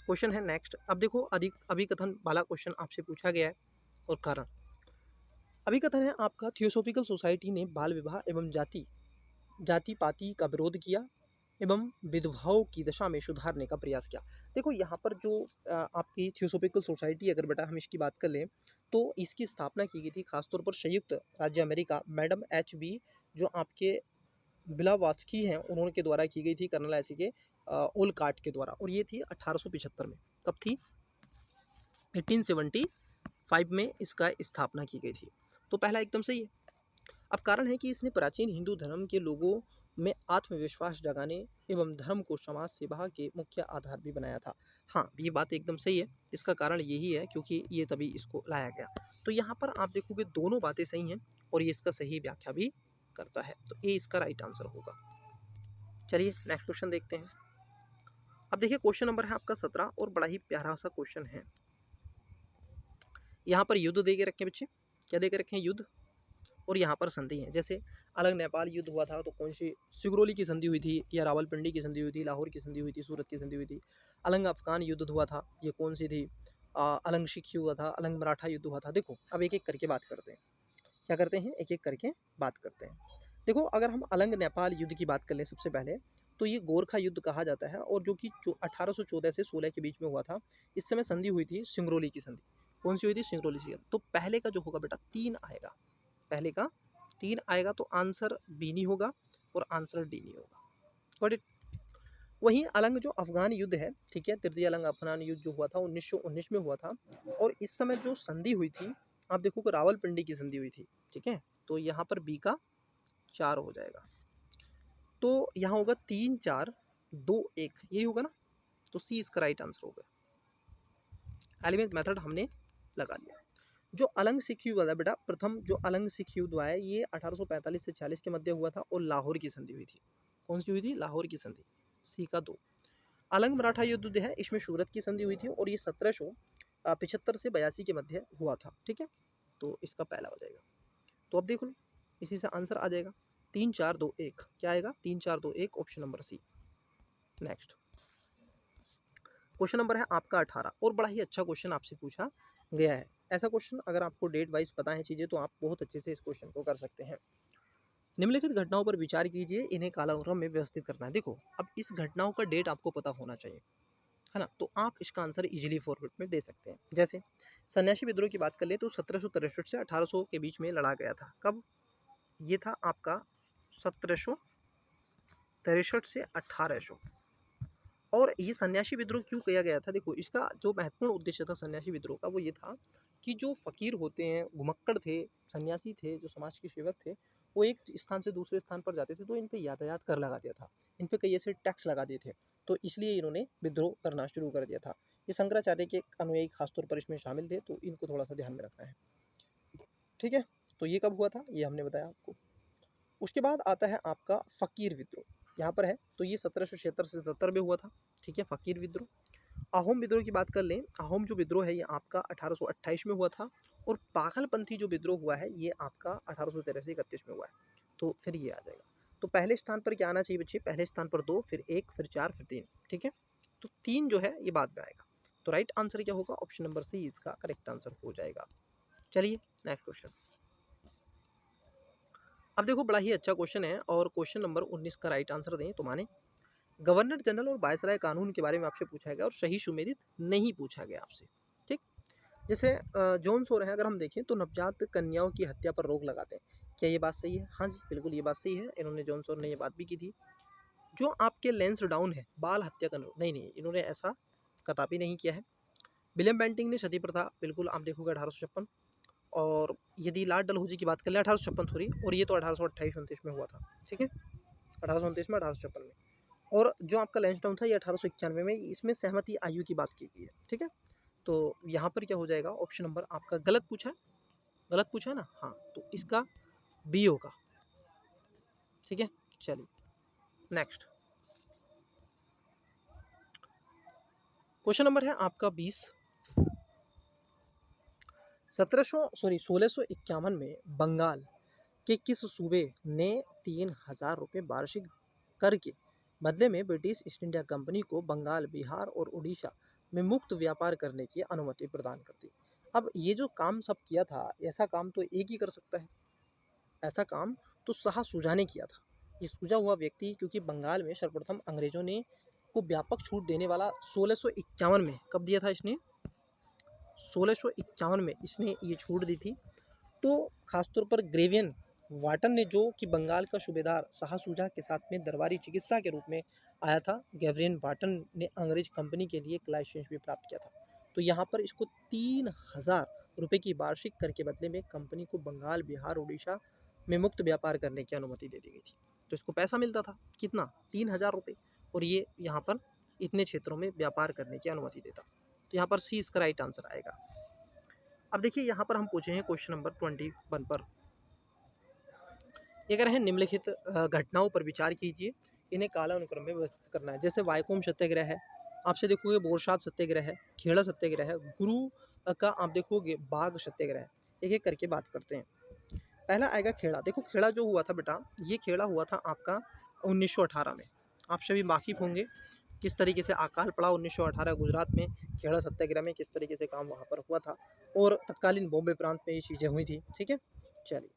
क्वेश्चन है नेक्स्ट। अब देखो अधिक अभिकथन वाला क्वेश्चन आपसे पूछा गया है और कारण। अभिकथन है आपका, थियोसॉफिकल सोसाइटी ने बाल विवाह एवं जाति पाति का विरोध किया एवं विधवाओं की दशा में सुधारने का प्रयास किया। देखो यहाँ पर जो आपकी थियोसॉफिकल सोसाइटी, अगर बेटा हम इसकी बात कर लें तो इसकी स्थापना की गई थी खासतौर पर संयुक्त राज्य अमेरिका, मैडम HB जो आपके ब्लावात्स्की हैं उन्होंने के द्वारा की गई थी, कर्नल ऐसी के ओलकाट के द्वारा। और ये थी 1875 में। कब थी? 1875 में इसका स्थापना की गई थी। तो पहला एकदम सही है। अब कारण है कि इसने प्राचीन हिंदू धर्म के लोगों में आत्मविश्वास जगाने एवं धर्म को समाज सेवा के मुख्य आधार भी बनाया था। हाँ, ये बात एकदम सही है। इसका कारण यही है क्योंकि ये तभी इसको लाया गया। तो यहाँ पर आप देखोगे दोनों बातें सही हैं और ये इसका सही व्याख्या भी करता है। तो ये इसका राइट आंसर होगा। चलिए नेक्स्ट क्वेश्चन देखते हैं। अब देखिए क्वेश्चन नंबर है आपका 17 और बड़ा ही प्यारा सा क्वेश्चन है। यहाँ पर युद्ध दे के रखे बच्चे, क्या दे के रखे हैं? युद्ध। और यहाँ पर संधि है, जैसे अलग नेपाल युद्ध हुआ था तो कौन सी? सिगरौली की संधि हुई थी, या रावलपिंडी की संधि हुई थी, लाहौर की संधि हुई थी, सूरत की संधि हुई थी। अलंग अफगान युद्ध हुआ था, ये कौन सी थी? अलंग सिख हुआ था, अलंग मराठा युद्ध हुआ था। देखो अब एक एक करके बात करते हैं। क्या करते हैं? एक एक करके बात करते हैं। देखो अगर हम अलंग नेपाल युद्ध की बात कर लें सबसे पहले, तो ये गोरखा युद्ध कहा जाता है और जो कि 1814 से 16 के बीच में हुआ था। इस समय संधि हुई थी सिंगरौली की संधि। कौन सी हुई थी? सिंगरौली की। तो पहले का जो होगा बेटा 3 आएगा, पहले का 3 आएगा, तो आंसर बी नहीं होगा और आंसर डी नहीं होगा। Got it. वहीं अलंग जो अफगान युद्ध है, ठीक है, तृतीय अलंग अफगान युद्ध जो हुआ था 1919 में हुआ था। और इस समय जो संधि हुई थी, आप देखो कि रावलपिंडी की संधि हुई थी, ठीक है। तो यहाँ पर बी का 4 हो जाएगा। तो यहाँ होगा 3 4 2 1, यही होगा ना। तो सी इसका राइट आंसर होगा। एलिमेंट मेथड हमने लगा दिया। जो अलंग सिख युद्ध हुआ था बेटा, प्रथम जो अलंग सिख युद्ध हुआ है ये 1845 से 46 के मध्य हुआ था और लाहौर की संधि हुई थी। कौन सी हुई थी? लाहौर की संधि। सी का 2। अलंग मराठा युद्ध है, इसमें सूरत की संधि हुई थी और ये 1775 से 82 के मध्य हुआ था, ठीक है। तो इसका पहला हो जाएगा। तो अब देख लो, इसी से आंसर आ जाएगा 3 4 2 1। क्या आएगा? 3 4 2 1, option number C. Next question number है आपका 18 और बड़ा ही अच्छा क्वेश्चन आपसे पूछा गया है। ऐसा क्वेश्चन अगर आपको डेट वाइज पता है चीज़ें तो आप बहुत अच्छे से इस क्वेश्चन को कर सकते हैं। निम्नलिखित घटनाओं पर विचार कीजिए, इन्हें कालानुक्रम में व्यवस्थित करना है। देखो अब इस घटनाओं का डेट आपको पता होना चाहिए, है ना। तो आप इसका आंसर इजीली फॉरवर्ड में दे सकते हैं। जैसे सन्यासी विद्रोह की बात कर ले तो 1763 से 1800 के बीच में लड़ा गया था। कब? ये था आपका 1763 से 1800। और ये सन्यासी विद्रोह क्यों किया गया था? देखो इसका जो महत्वपूर्ण उद्देश्य था सन्यासी विद्रोह का वो ये था कि जो फकीर होते हैं, घुमक्कड़ थे, सन्यासी थे, जो समाज के सेवक थे, वो एक स्थान से दूसरे स्थान पर जाते थे तो इन पे यातायात कर लगा दिया था, इन पे कई ऐसे टैक्स लगा दिए थे। तो इसलिए इन्होंने विद्रोह करना शुरू कर दिया था। ये शंकराचार्य के अनुयायी खासतौर पर इसमें शामिल थे, तो इनको थोड़ा सा ध्यान में रखना है, ठीक है। तो ये कब हुआ था ये हमने बताया आपको। उसके बाद आता है आपका फ़कीर विद्रोह, यहाँ पर है। तो ये 1776 से 70 में हुआ था, ठीक है, फ़कीर विद्रोह। अहोम विद्रोह की बात कर लें, अहोम जो विद्रोह है ये आपका 1828 में हुआ था। और पागलपंथी जो विद्रोह हुआ है ये आपका 1813 से 31 में हुआ है। तो फिर ये आ जाएगा। तो पहले स्थान पर क्या आना चाहिए बच्चे? पहले स्थान पर 2, फिर 1, फिर 4, फिर 3, ठीक है। तो 3 जो है ये बाद में आएगा। तो राइट आंसर क्या होगा? ऑप्शन नंबर सी इसका करेक्ट आंसर हो जाएगा। चलिए नेक्स्ट क्वेश्चन। अब देखो बड़ा ही अच्छा क्वेश्चन है और क्वेश्चन नंबर 19 का राइट आंसर दें तो माने। गवर्नर जनरल और वायसराय कानून के बारे में आपसे पूछा गया और सही सुमेलित नहीं पूछा गया आपसे, ठीक। जैसे जॉन सोर है, अगर हम देखें तो नवजात कन्याओं की हत्या पर रोक लगाते हैं। क्या ये बात सही है? हाँ जी बिल्कुल ये बात सही है। इन्होंने जॉन सोर ने ये बात भी की थी। जो आपके लेंस डाउन है, बाल हत्या का नहीं नहीं, इन्होंने ऐसा कदापि नहीं किया है। विलियम बेंटिंक ने सती प्रथा बिल्कुल आप देखोगे 1856, और यदि लॉर्ड डलहौजी की बात कर ले 1856 सॉरी, और ये तो 1828-29 में हुआ था, ठीक है, 1829 में 1856 में। और जो आपका लैंसडाउन था ये 1891 में, इसमें सहमति आयु की बात की गई है, ठीक है। तो यहाँ पर क्या हो जाएगा, ऑप्शन नंबर आपका गलत पूछा है ना, हाँ, तो इसका बी होगा, ठीक है। चलिए नेक्स्ट क्वेश्चन नंबर है आपका 20। 1651 में बंगाल के किस सूबे ने 3000 रुपये वार्षिक कर के बदले में ब्रिटिश ईस्ट इंडिया कंपनी को बंगाल, बिहार और उड़ीसा में मुक्त व्यापार करने की अनुमति प्रदान कर दी? अब ये जो काम सब किया था, ऐसा काम तो एक ही कर सकता है, ऐसा काम तो शाह सूजा ने किया था। ये सूजा हुआ व्यक्ति, क्योंकि बंगाल में सर्वप्रथम अंग्रेजों ने को व्यापक छूट देने वाला 1651 में, कब दिया था इसने, 1651 में इसने ये छूट दी थी। तो खासतौर पर ग्रेवियन वाटन ने, जो कि बंगाल का सूबेदार शाह सूजा के साथ में दरबारी चिकित्सा के रूप में आया था, गैवरियन वाटन ने अंग्रेज कंपनी के लिए एक लाइसेंस भी प्राप्त किया था। तो यहाँ पर इसको 3000 रुपये की वार्षिक कर के बदले में कंपनी को बंगाल, बिहार, उड़ीसा में मुक्त व्यापार करने की अनुमति दे दी गई थी। तो इसको पैसा मिलता था कितना, 3000 रुपये, और ये यहाँ पर इतने क्षेत्रों में व्यापार करने की अनुमति देता। तो यहाँ पर सी इसका राइट आंसर आएगा। अब देखिए यहाँ पर हम पूछे हैं क्वेश्चन नंबर 21 पर, ये कह रहे हैं निम्नलिखित घटनाओं पर विचार कीजिए, इन्हें कालानुक्रम में व्यवस्थित करना है। जैसे वायकोम सत्याग्रह है, आपसे देखोगे बोरसाद सत्याग्रह है, खेड़ा सत्याग्रह है, गुरु का आप देखोगे बाग सत्याग्रह है। एक एक करके बात करते हैं। पहला आएगा खेड़ा। देखो खेड़ा जो हुआ था बेटा, ये खेड़ा हुआ था आपका 1918 में। आप सभी वाकिफ होंगे किस तरीके से अकाल पड़ा 1918 गुजरात में, खेड़ा सत्याग्रह में किस तरीके से काम वहाँ पर हुआ था, और तत्कालीन बॉम्बे प्रांत में ये चीज़ें हुई थी, ठीक है। चलिए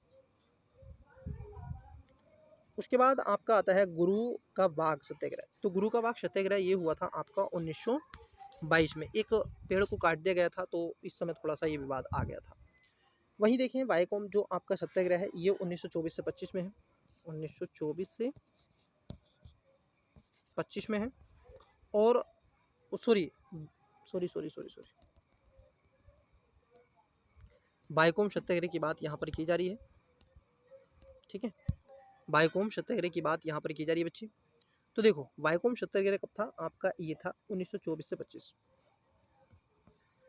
उसके बाद आपका आता है गुरु का बाग सत्याग्रह। तो गुरु का बाग सत्याग्रह ये हुआ था आपका 1922 में। एक पेड़ को काट दिया गया था, तो इस समय थोड़ा सा ये विवाद आ गया था। वहीं देखें वायकोम जो आपका सत्याग्रह है, ये 1924 से 25 में है, 1924 से 25 में है। और sorry sorry sorry sorry sorry Vaikom Satyagraha की बात यहाँ पर की जा रही है, ठीक है। वायकोम सत्याग्रह की बात यहाँ पर की जा रही है बच्ची। तो देखो वायकोम सत्याग्रह कब था आपका, ये था 1924 से 25,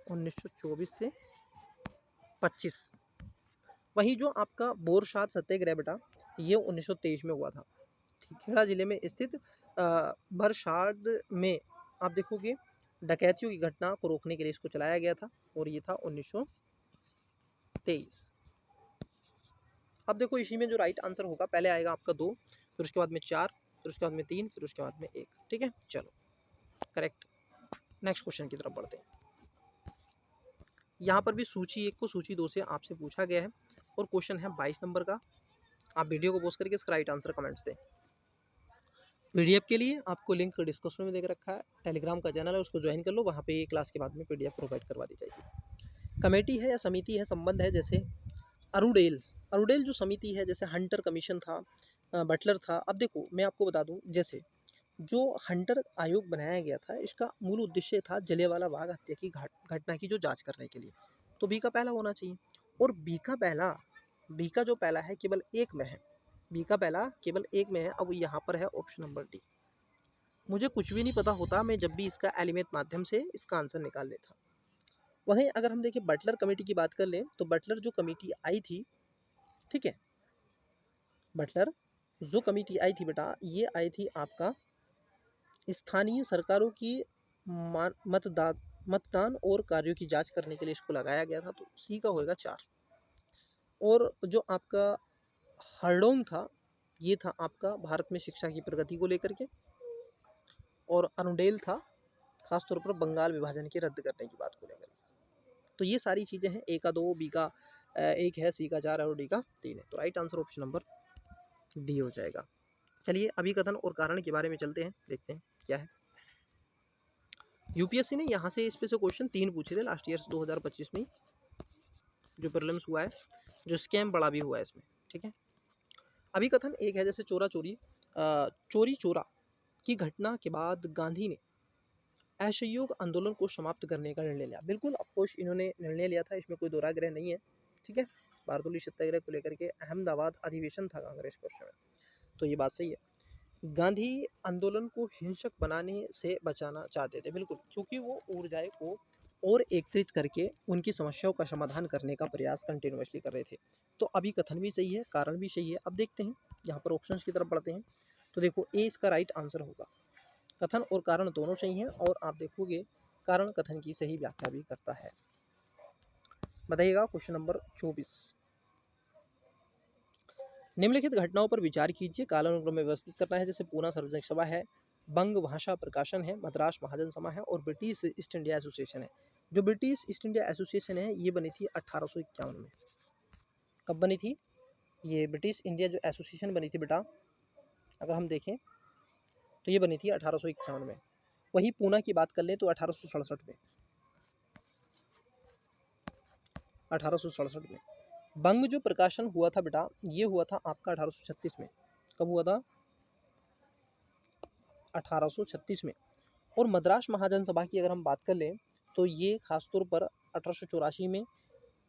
1924 से 25। वहीं जो आपका बोरसाद सत्याग्रह बेटा, ये 1923 में हुआ था, खेड़ा जिले में स्थित बरसात में आप देखोगे डकैतियों की घटना को रोकने के लिए इसको चलाया गया था, और ये था 1923। अब देखो इसी में जो राइट आंसर होगा, पहले आएगा आपका 2, फिर उसके बाद में 4, फिर उसके बाद में 3, फिर उसके बाद में 1, ठीक है। चलो करेक्ट। नेक्स्ट क्वेश्चन की तरफ बढ़ते हैं। यहाँ पर भी सूची 1 को सूची 2 से आपसे पूछा गया है, और क्वेश्चन है 22 नंबर का। आप वीडियो को पॉज करके इसका राइट आंसर कमेंट्स दें। पीडीएफ के लिए आपको लिंक डिस्क्रिप्शन में देकर रखा है, टेलीग्राम का चैनल है, उसको ज्वाइन कर लो, वहाँ पे क्लास के बाद में पीडीएफ प्रोवाइड करवा दी जाएगी। कमेटी है या समिति है, संबंध है, जैसे अरुडेल जो समिति है, जैसे हंटर कमीशन था, बटलर था। अब देखो मैं आपको बता दूं, जैसे जो हंटर आयोग बनाया गया था, इसका मूल उद्देश्य था जलियांवाला बाग हत्या की घटना की जो जांच करने के लिए। तो बी का पहला होना चाहिए, और बी का जो पहला है केवल एक में है, बी का पहला केवल एक में है। अब यहाँ पर है ऑप्शन नंबर डी। मुझे कुछ भी नहीं पता होता, मैं जब भी इसका एलिमेंट माध्यम से इसका आंसर निकाल लेता। वहीं अगर हम देखें बटलर कमेटी की बात कर लें, तो बटलर जो कमेटी आई थी, ठीक है, बटलर जो कमेटी आई थी बेटा, ये आई थी आपका स्थानीय सरकारों की मतदान और कार्यों की जांच करने के लिए इसको लगाया गया था। तो सी का होएगा 4। और जो आपका हर्डोन था, ये था आपका भारत में शिक्षा की प्रगति को लेकर के, और अरुडेल था खासतौर पर बंगाल विभाजन के रद्द करने की बात को लेकर। तो ये सारी चीज़ें हैं, ए का 2, बी का 1 है, सी का 4 है, और डी का 3 है। तो right answer option number D हो जाएगा। चलिए अभिकथन और कारण के बारे में चलते हैं, देखते हैं क्या है। यूपीएससी ने यहाँ से इस पे से क्वेश्चन 3 पूछे थे लास्ट ईयर 2025 में, जो प्रीलिम्स हुआ है, जो स्कैम बड़ा भी हुआ है इसमें, ठीक है। अभिकथन एक है, जैसे चोरी चोरा की घटना के बाद गांधी ने असहयोग आंदोलन को समाप्त करने का निर्णय लिया। बिल्कुल ऑफकोर्स इन्होंने निर्णय लिया था, इसमें कोई दोहराग्रह नहीं है। ठीक है, बारदोली सत्याग्रह को लेकर के अहमदाबाद अधिवेशन था कांग्रेस का उस समय, तो ये बात सही है। गांधी आंदोलन को हिंसक बनाने से बचाना चाहते थे, बिल्कुल, क्योंकि वो ऊर्जाएं को और एकत्रित करके उनकी समस्याओं का समाधान करने का प्रयास कंटिन्यूअसली कर रहे थे। तो अभी कथन भी सही है, कारण भी सही है। अब देखते हैं, यहाँ पर ऑप्शंस की तरफ बढ़ते हैं। तो देखो, ए इसका राइट आंसर होगा। कथन और कारण दोनों सही हैं, और आप देखोगे कारण कथन की सही व्याख्या भी करता है। बताइएगा क्वेश्चन नंबर 24। निम्नलिखित घटनाओं पर विचार कीजिए, कालानुक्रम में व्यवस्थित करना है। जैसे पूना सार्वजनिक सभा है, बंग भाषा प्रकाशन है, मद्रास महाजन सभा है, और ब्रिटिश ईस्ट इंडिया एसोसिएशन है। जो ब्रिटिश ईस्ट इंडिया एसोसिएशन है, ये बनी थी 1851 में। कब बनी थी? ये ब्रिटिश इंडिया जो एसोसिएशन बनी थी बेटा, अगर हम देखें तो ये बनी थी 1851 में। वही पूना की बात कर लें तो 1867 में। 1867 में। बंग जो प्रकाशन हुआ था बेटा, ये हुआ था आपका 1836 में। कब हुआ था? 1836 में। और मद्रास महाजन सभा की अगर हम बात कर लें तो ये खासतौर पर 1884 में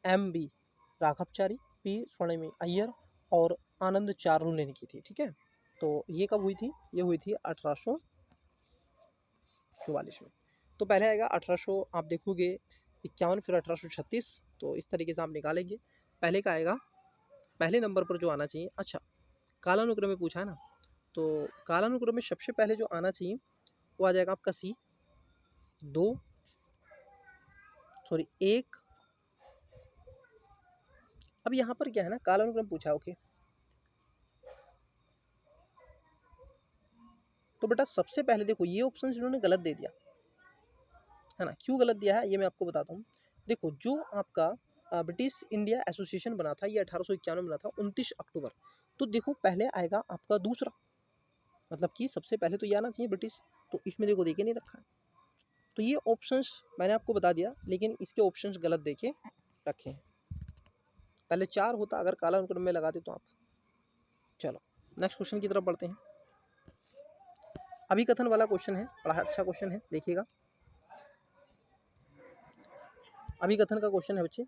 एम बी राघवचारी, पी स्वर्णिम अय्यर और आनंद चारुल ने की थी। ठीक है, तो ये कब हुई थी? ये हुई थी 1844 में। तो पहले आएगा 1800, आप देखोगे 51, फिर 1836, तो इस तरीके से आप निकालेंगे। पहले का आएगा, पहले नंबर पर जो आना चाहिए। अच्छा, कालानुक्रम में पूछा है ना, तो कालानुक्रम में सबसे पहले जो आना चाहिए वो आ जाएगा आपका सी, 1। अब यहाँ पर क्या है ना, कालानुक्रम पूछा, ओके, तो बेटा सबसे पहले देखो ये ऑप्शन इन्होंने गलत दे दिया है ना। क्यों गलत दिया है ये मैं आपको बताता हूँ। देखो, जो आपका ब्रिटिश इंडिया एसोसिएशन बना था, ये 1851 में बना था, 29 अक्टूबर। तो देखो पहले आएगा आपका दूसरा, मतलब कि सबसे पहले तो ये आना चाहिए ब्रिटिश, तो इसमें देखो देखे नहीं रखा है। तो ये ऑप्शंस मैंने आपको बता दिया, लेकिन इसके ऑप्शंस गलत देके रखे हैं। पहले 4 होता अगर कालानुक्रम में लगाते तो आप। चलो नेक्स्ट क्वेश्चन की तरफ बढ़ते हैं। अभिकथन वाला क्वेश्चन है, बड़ा अच्छा क्वेश्चन है, देखिएगा। अभिकथन का क्वेश्चन है बच्चे।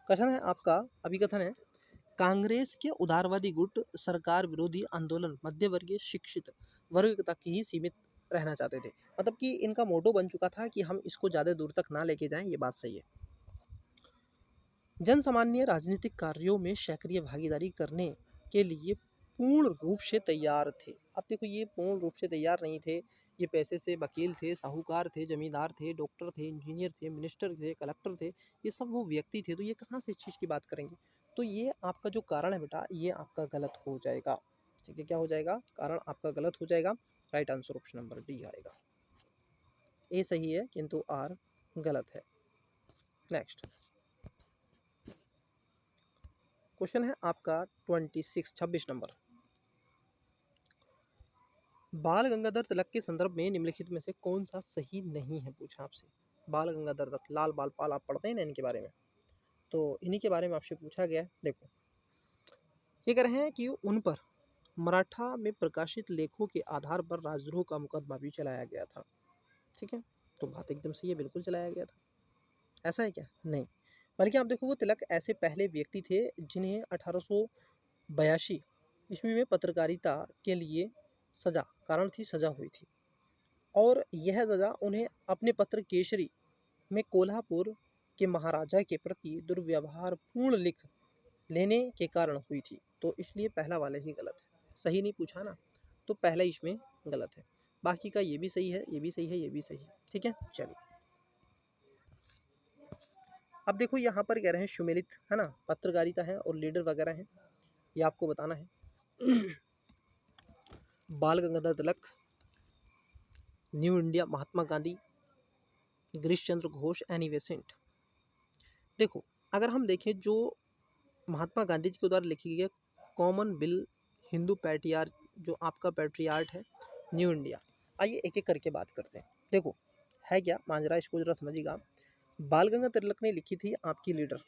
कथन है आपका, अभिकथन है, कांग्रेस के उदारवादी गुट सरकार विरोधी आंदोलन मध्य वर्गीय शिक्षित वर्ग तक ही सीमित रहना चाहते थे। मतलब कि इनका मोटो बन चुका था कि हम इसको ज़्यादा दूर तक ना लेके जाएं, ये बात सही है। जन सामान्य राजनीतिक कार्यों में सक्रिय भागीदारी करने के लिए पूर्ण रूप से तैयार थे। अब देखो, ये पूर्ण रूप से तैयार नहीं थे, ये पैसे से वकील थे, साहूकार थे, जमींदार थे, डॉक्टर थे, इंजीनियर थे, मिनिस्टर थे, कलेक्टर थे, ये सब वो व्यक्ति थे। तो ये कहाँ से इस चीज़ की बात करेंगे? तो ये आपका जो कारण है बेटा, ये आपका गलत हो जाएगा। ठीक है, क्या हो जाएगा? कारण आपका गलत हो जाएगा। Right answer option number D आएगा। ए सही है किंतु आर गलत है। नेक्स्ट क्वेश्चन है आपका 26 नंबर। बाल गंगाधर तिलक के संदर्भ में निम्नलिखित में से कौन सा सही नहीं है, पूछा आपसे। बाल गंगाधर तिलक, लाल बाल पाल, आप पढ़ते हैं ना इनके बारे में, तो इन्हीं के बारे में आपसे पूछा गया है। देखो, ये कह रहे हैं कि उन पर मराठा में प्रकाशित लेखों के आधार पर राजद्रोह का मुकदमा भी चलाया गया था। ठीक है, तो बात एकदम सही है, बिल्कुल चलाया गया था। ऐसा है क्या? नहीं, बल्कि आप देखो, वो तिलक ऐसे पहले व्यक्ति थे जिन्हें 1882 ईस्वी में पत्रकारिता के लिए सजा हुई थी, और यह सजा उन्हें अपने पत्र केसरी में कोल्हापुर के महाराजा के प्रति दुर्व्यवहार पूर्ण लिख लेने के कारण हुई थी। तो इसलिए पहला वाला ही गलत है, सही नहीं पूछा ना, तो पहला इसमें गलत है। बाकी का ये भी सही है, ये भी सही है, ये भी सही है। ठीक है, चलिए अब देखो, यहाँ पर कह रहे हैं सुमेलित है ना, पत्रकारिता है और लीडर वगैरह हैं, ये आपको बताना है। बाल Gangadhar Tilak, new India, Mahatma Gandhi, Girish Chandra Ghosh, Annie Besant. देखो, अगर हम देखें जो महात्मा गांधी जी के द्वारा लिखी गई कॉमन बिल हिंदू पैट्रियार्क, जो आपका पैट्रियार्ट है न्यू इंडिया, आइए एक एक करके बात करते हैं। देखो है क्या मांजरा, इसको जरा समझिएगा। बाल गंगाधर तिलक ने लिखी थी आपकी लीडर।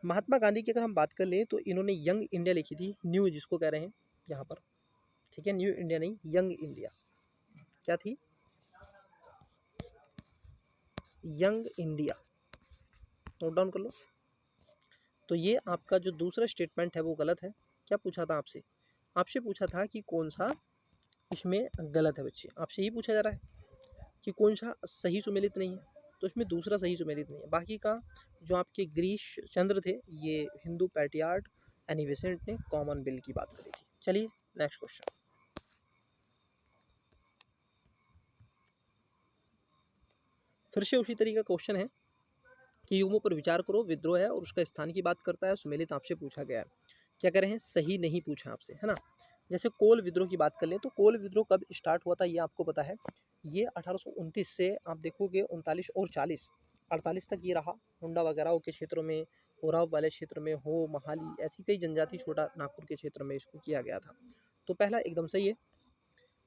महात्मा गांधी की अगर हम बात कर लें तो इन्होंने यंग इंडिया लिखी थी, न्यू जिसको कह रहे हैं यहाँ पर। ठीक है, न्यू इंडिया नहीं, यंग इंडिया। क्या थी? यंग इंडिया, नोट डाउन कर लो। तो ये आपका जो दूसरा स्टेटमेंट है वो गलत है। क्या पूछा था आपसे? आपसे पूछा था कि कौन सा इसमें गलत है बच्चे, आपसे ही पूछा जा रहा है कि कौन सा सही सुमेलित नहीं है। तो इसमें दूसरा सही सुमेलित नहीं है। बाकी का जो आपके ग्रीश चंद्र थे, ये हिंदू पैट्रियार्ट एनी बेसेंट ने कॉमन बिल की बात करी थी। चलिए नेक्स्ट क्वेश्चन। फिर से उसी तरीके का क्वेश्चन है कि युगमों पर विचार करो, विद्रोह है और उसका स्थान की बात करता है, सुमेलित आपसे पूछा गया है। क्या कह रहे हैं? सही नहीं पूछा आपसे, है ना। जैसे कोल विद्रोह की बात कर लें तो कोल विद्रोह कब स्टार्ट हुआ था ये आपको पता है। ये 1829 से आप देखोगे 39 और 40 48 तक ये रहा। हुंडा वगैरह के क्षेत्रों में, ओराव वाले क्षेत्र में, हो महाली, ऐसी कई जनजाति, छोटा नागपुर के क्षेत्र में इसको किया गया था। तो पहला एकदम सही है।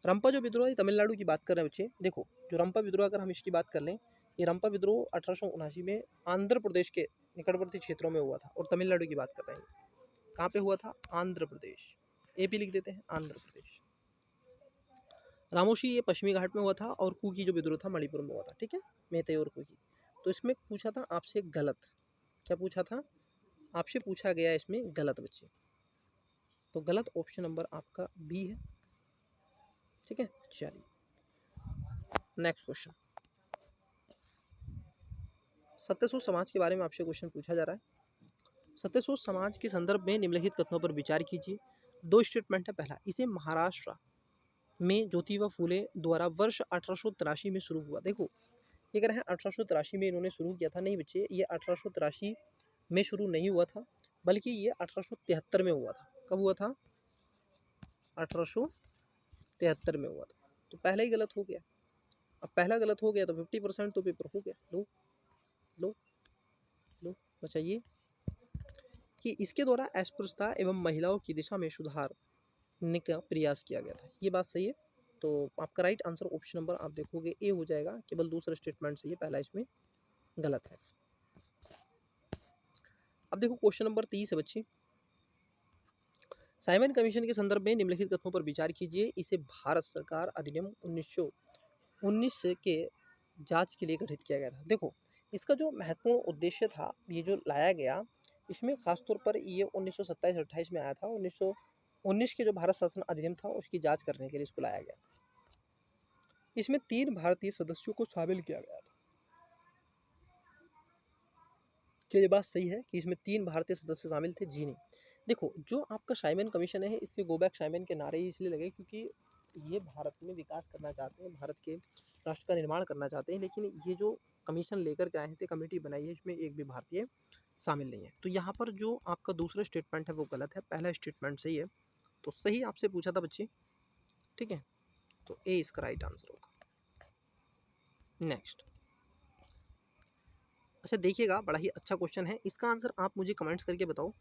रंपा जो विद्रोह है तमिलनाडु की बात कर रहे हैं बच्चे। देखो जो रंपा विद्रोह अगर हम इसकी बात कर लें, ये रंपा विद्रोह 1879 में आंध्र प्रदेश के निकटवर्ती क्षेत्रों में हुआ था और तमिलनाडु की बात कर रहे हैं। कहाँ पे हुआ था? आंध्र प्रदेश। एपी लिख देते हैं, आंध्र प्रदेश। रामोशी ये पश्चिमी घाट में हुआ था और कुकी जो विद्रोह था मणिपुर में हुआ था। ठीक है, मेते और कुकी। तो इसमें पूछा था आपसे गलत। क्या पूछा था? आपसे पूछा गया इसमें गलत बच्चे। तो गलत ऑप्शन नंबर आपका बी है। ठीक है, चलिए नेक्स्ट क्वेश्चन। सत्यशोध समाज के बारे में आपसे क्वेश्चन पूछा जा रहा है। सत्यशोध समाज के संदर्भ में निम्नलिखित कथनों पर विचार कीजिए। दो स्टेटमेंट है। पहला, इसे महाराष्ट्र में ज्योतिबा फूले द्वारा वर्ष 1883 में शुरू हुआ। देखो ये कह रहे हैं 1883 में इन्होंने शुरू किया था। नहीं बच्चे, ये 1883 में शुरू नहीं हुआ था, बल्कि ये 1873 में हुआ था। कब हुआ था? 1873 में हुआ था। तो पहला ही गलत हो गया। अब पहला गलत हो गया तो 50% तो पेपर हो गया। लो लो लो, बचाइए कि इसके द्वारा अस्पृश्यता एवं महिलाओं की दिशा में सुधार करने का प्रयास किया गया था। ये बात सही है। तो आपका राइट आंसर ऑप्शन नंबर आप देखोगे ए हो जाएगा। केवल दूसरा स्टेटमेंट सही है, पहला इसमें गलत है। अब देखो क्वेश्चन नंबर 30 है बच्चे। साइमन कमीशन के संदर्भ में निम्नलिखित कथनों पर विचार कीजिए। इसे भारत सरकार अधिनियम 1919 के जांच के लिए गठित किया गया था। देखो इसका जो महत्वपूर्ण उद्देश्य था, ये जो लाया गया, इसमें खासतौर पर ये 1927-28 में आया था। 1919 के जो भारत शासन अधिनियम था उसकी जांच करने के लिए इसको लाया गया। इसमें 3 भारतीय सदस्यों को शामिल किया गया था। क्या ये बात सही है कि इसमें 3 भारतीय सदस्य शामिल थे? जी नहीं। देखो जो आपका साइमन कमीशन है, इससे गो बैक साइमन के नारे ही इसलिए लगे क्योंकि ये भारत में विकास करना चाहते हैं, भारत के राष्ट्र का निर्माण करना चाहते हैं, लेकिन ये जो कमीशन लेकर के आए थे, कमेटी बनाई है, इसमें एक भी भारतीय शामिल नहीं है। तो यहाँ पर जो आपका दूसरा स्टेटमेंट है वो गलत है, पहला स्टेटमेंट सही है। तो सही आपसे पूछा था बच्चे। ठीक है, तो ए इसका राइट आंसर होगा। नेक्स्ट। अच्छा देखिएगा, बड़ा ही अच्छा क्वेश्चन है। इसका आंसर आप मुझे कमेंट्स करके बताओ।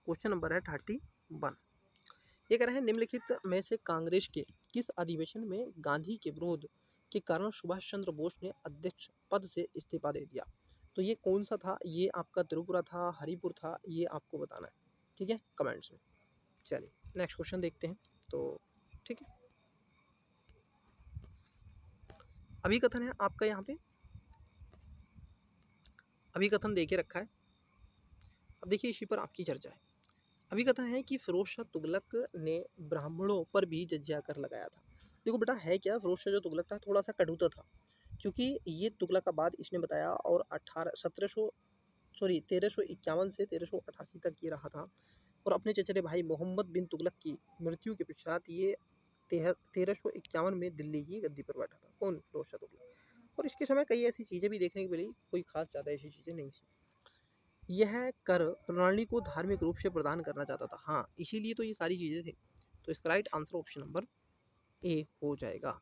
क्वेश्चन नंबर है 31। ये कह रहे हैं निम्नलिखित में से कांग्रेस के किस अधिवेशन में गांधी के विरोध के कारण सुभाष चंद्र बोस ने अध्यक्ष पद से इस्तीफा दे दिया? तो ये कौन सा था? ये आपका त्रिपुरा था, हरिपुर था, ये आपको बताना है। ठीक है, कमेंट्स में। चलिए नेक्स्ट क्वेश्चन देखते हैं। तो ठीक है, अभिकथन है आपका यहाँ पे, अभिकथन देके रखा है। अब देखिए इसी पर आपकी चर्चा है। अभिकथन है कि फिरोज शाह तुगलक ने ब्राह्मणों पर भी जज्जिया कर लगाया था। देखो बेटा है क्या, फिरोज शाह जो तुगलक था थोड़ा सा कटुता था, क्योंकि ये तुगलकाबाद इसने बताया और 1351 से 1388 तक ये रहा था। और अपने चचेरे भाई मोहम्मद बिन तुगलक की मृत्यु के पश्चात ये 1351 में दिल्ली की गद्दी पर बैठा था। कौन? फिरोज शाह तुगलक। और इसके समय कई ऐसी चीज़ें भी देखने को मिली, कोई खास ज़्यादा ऐसी चीज़ें नहीं थी। यह कर प्रणाली को धार्मिक रूप से प्रदान करना चाहता था। हाँ, इसीलिए तो ये सारी चीज़ें थी। तो इसका right answer option number A हो जाएगा।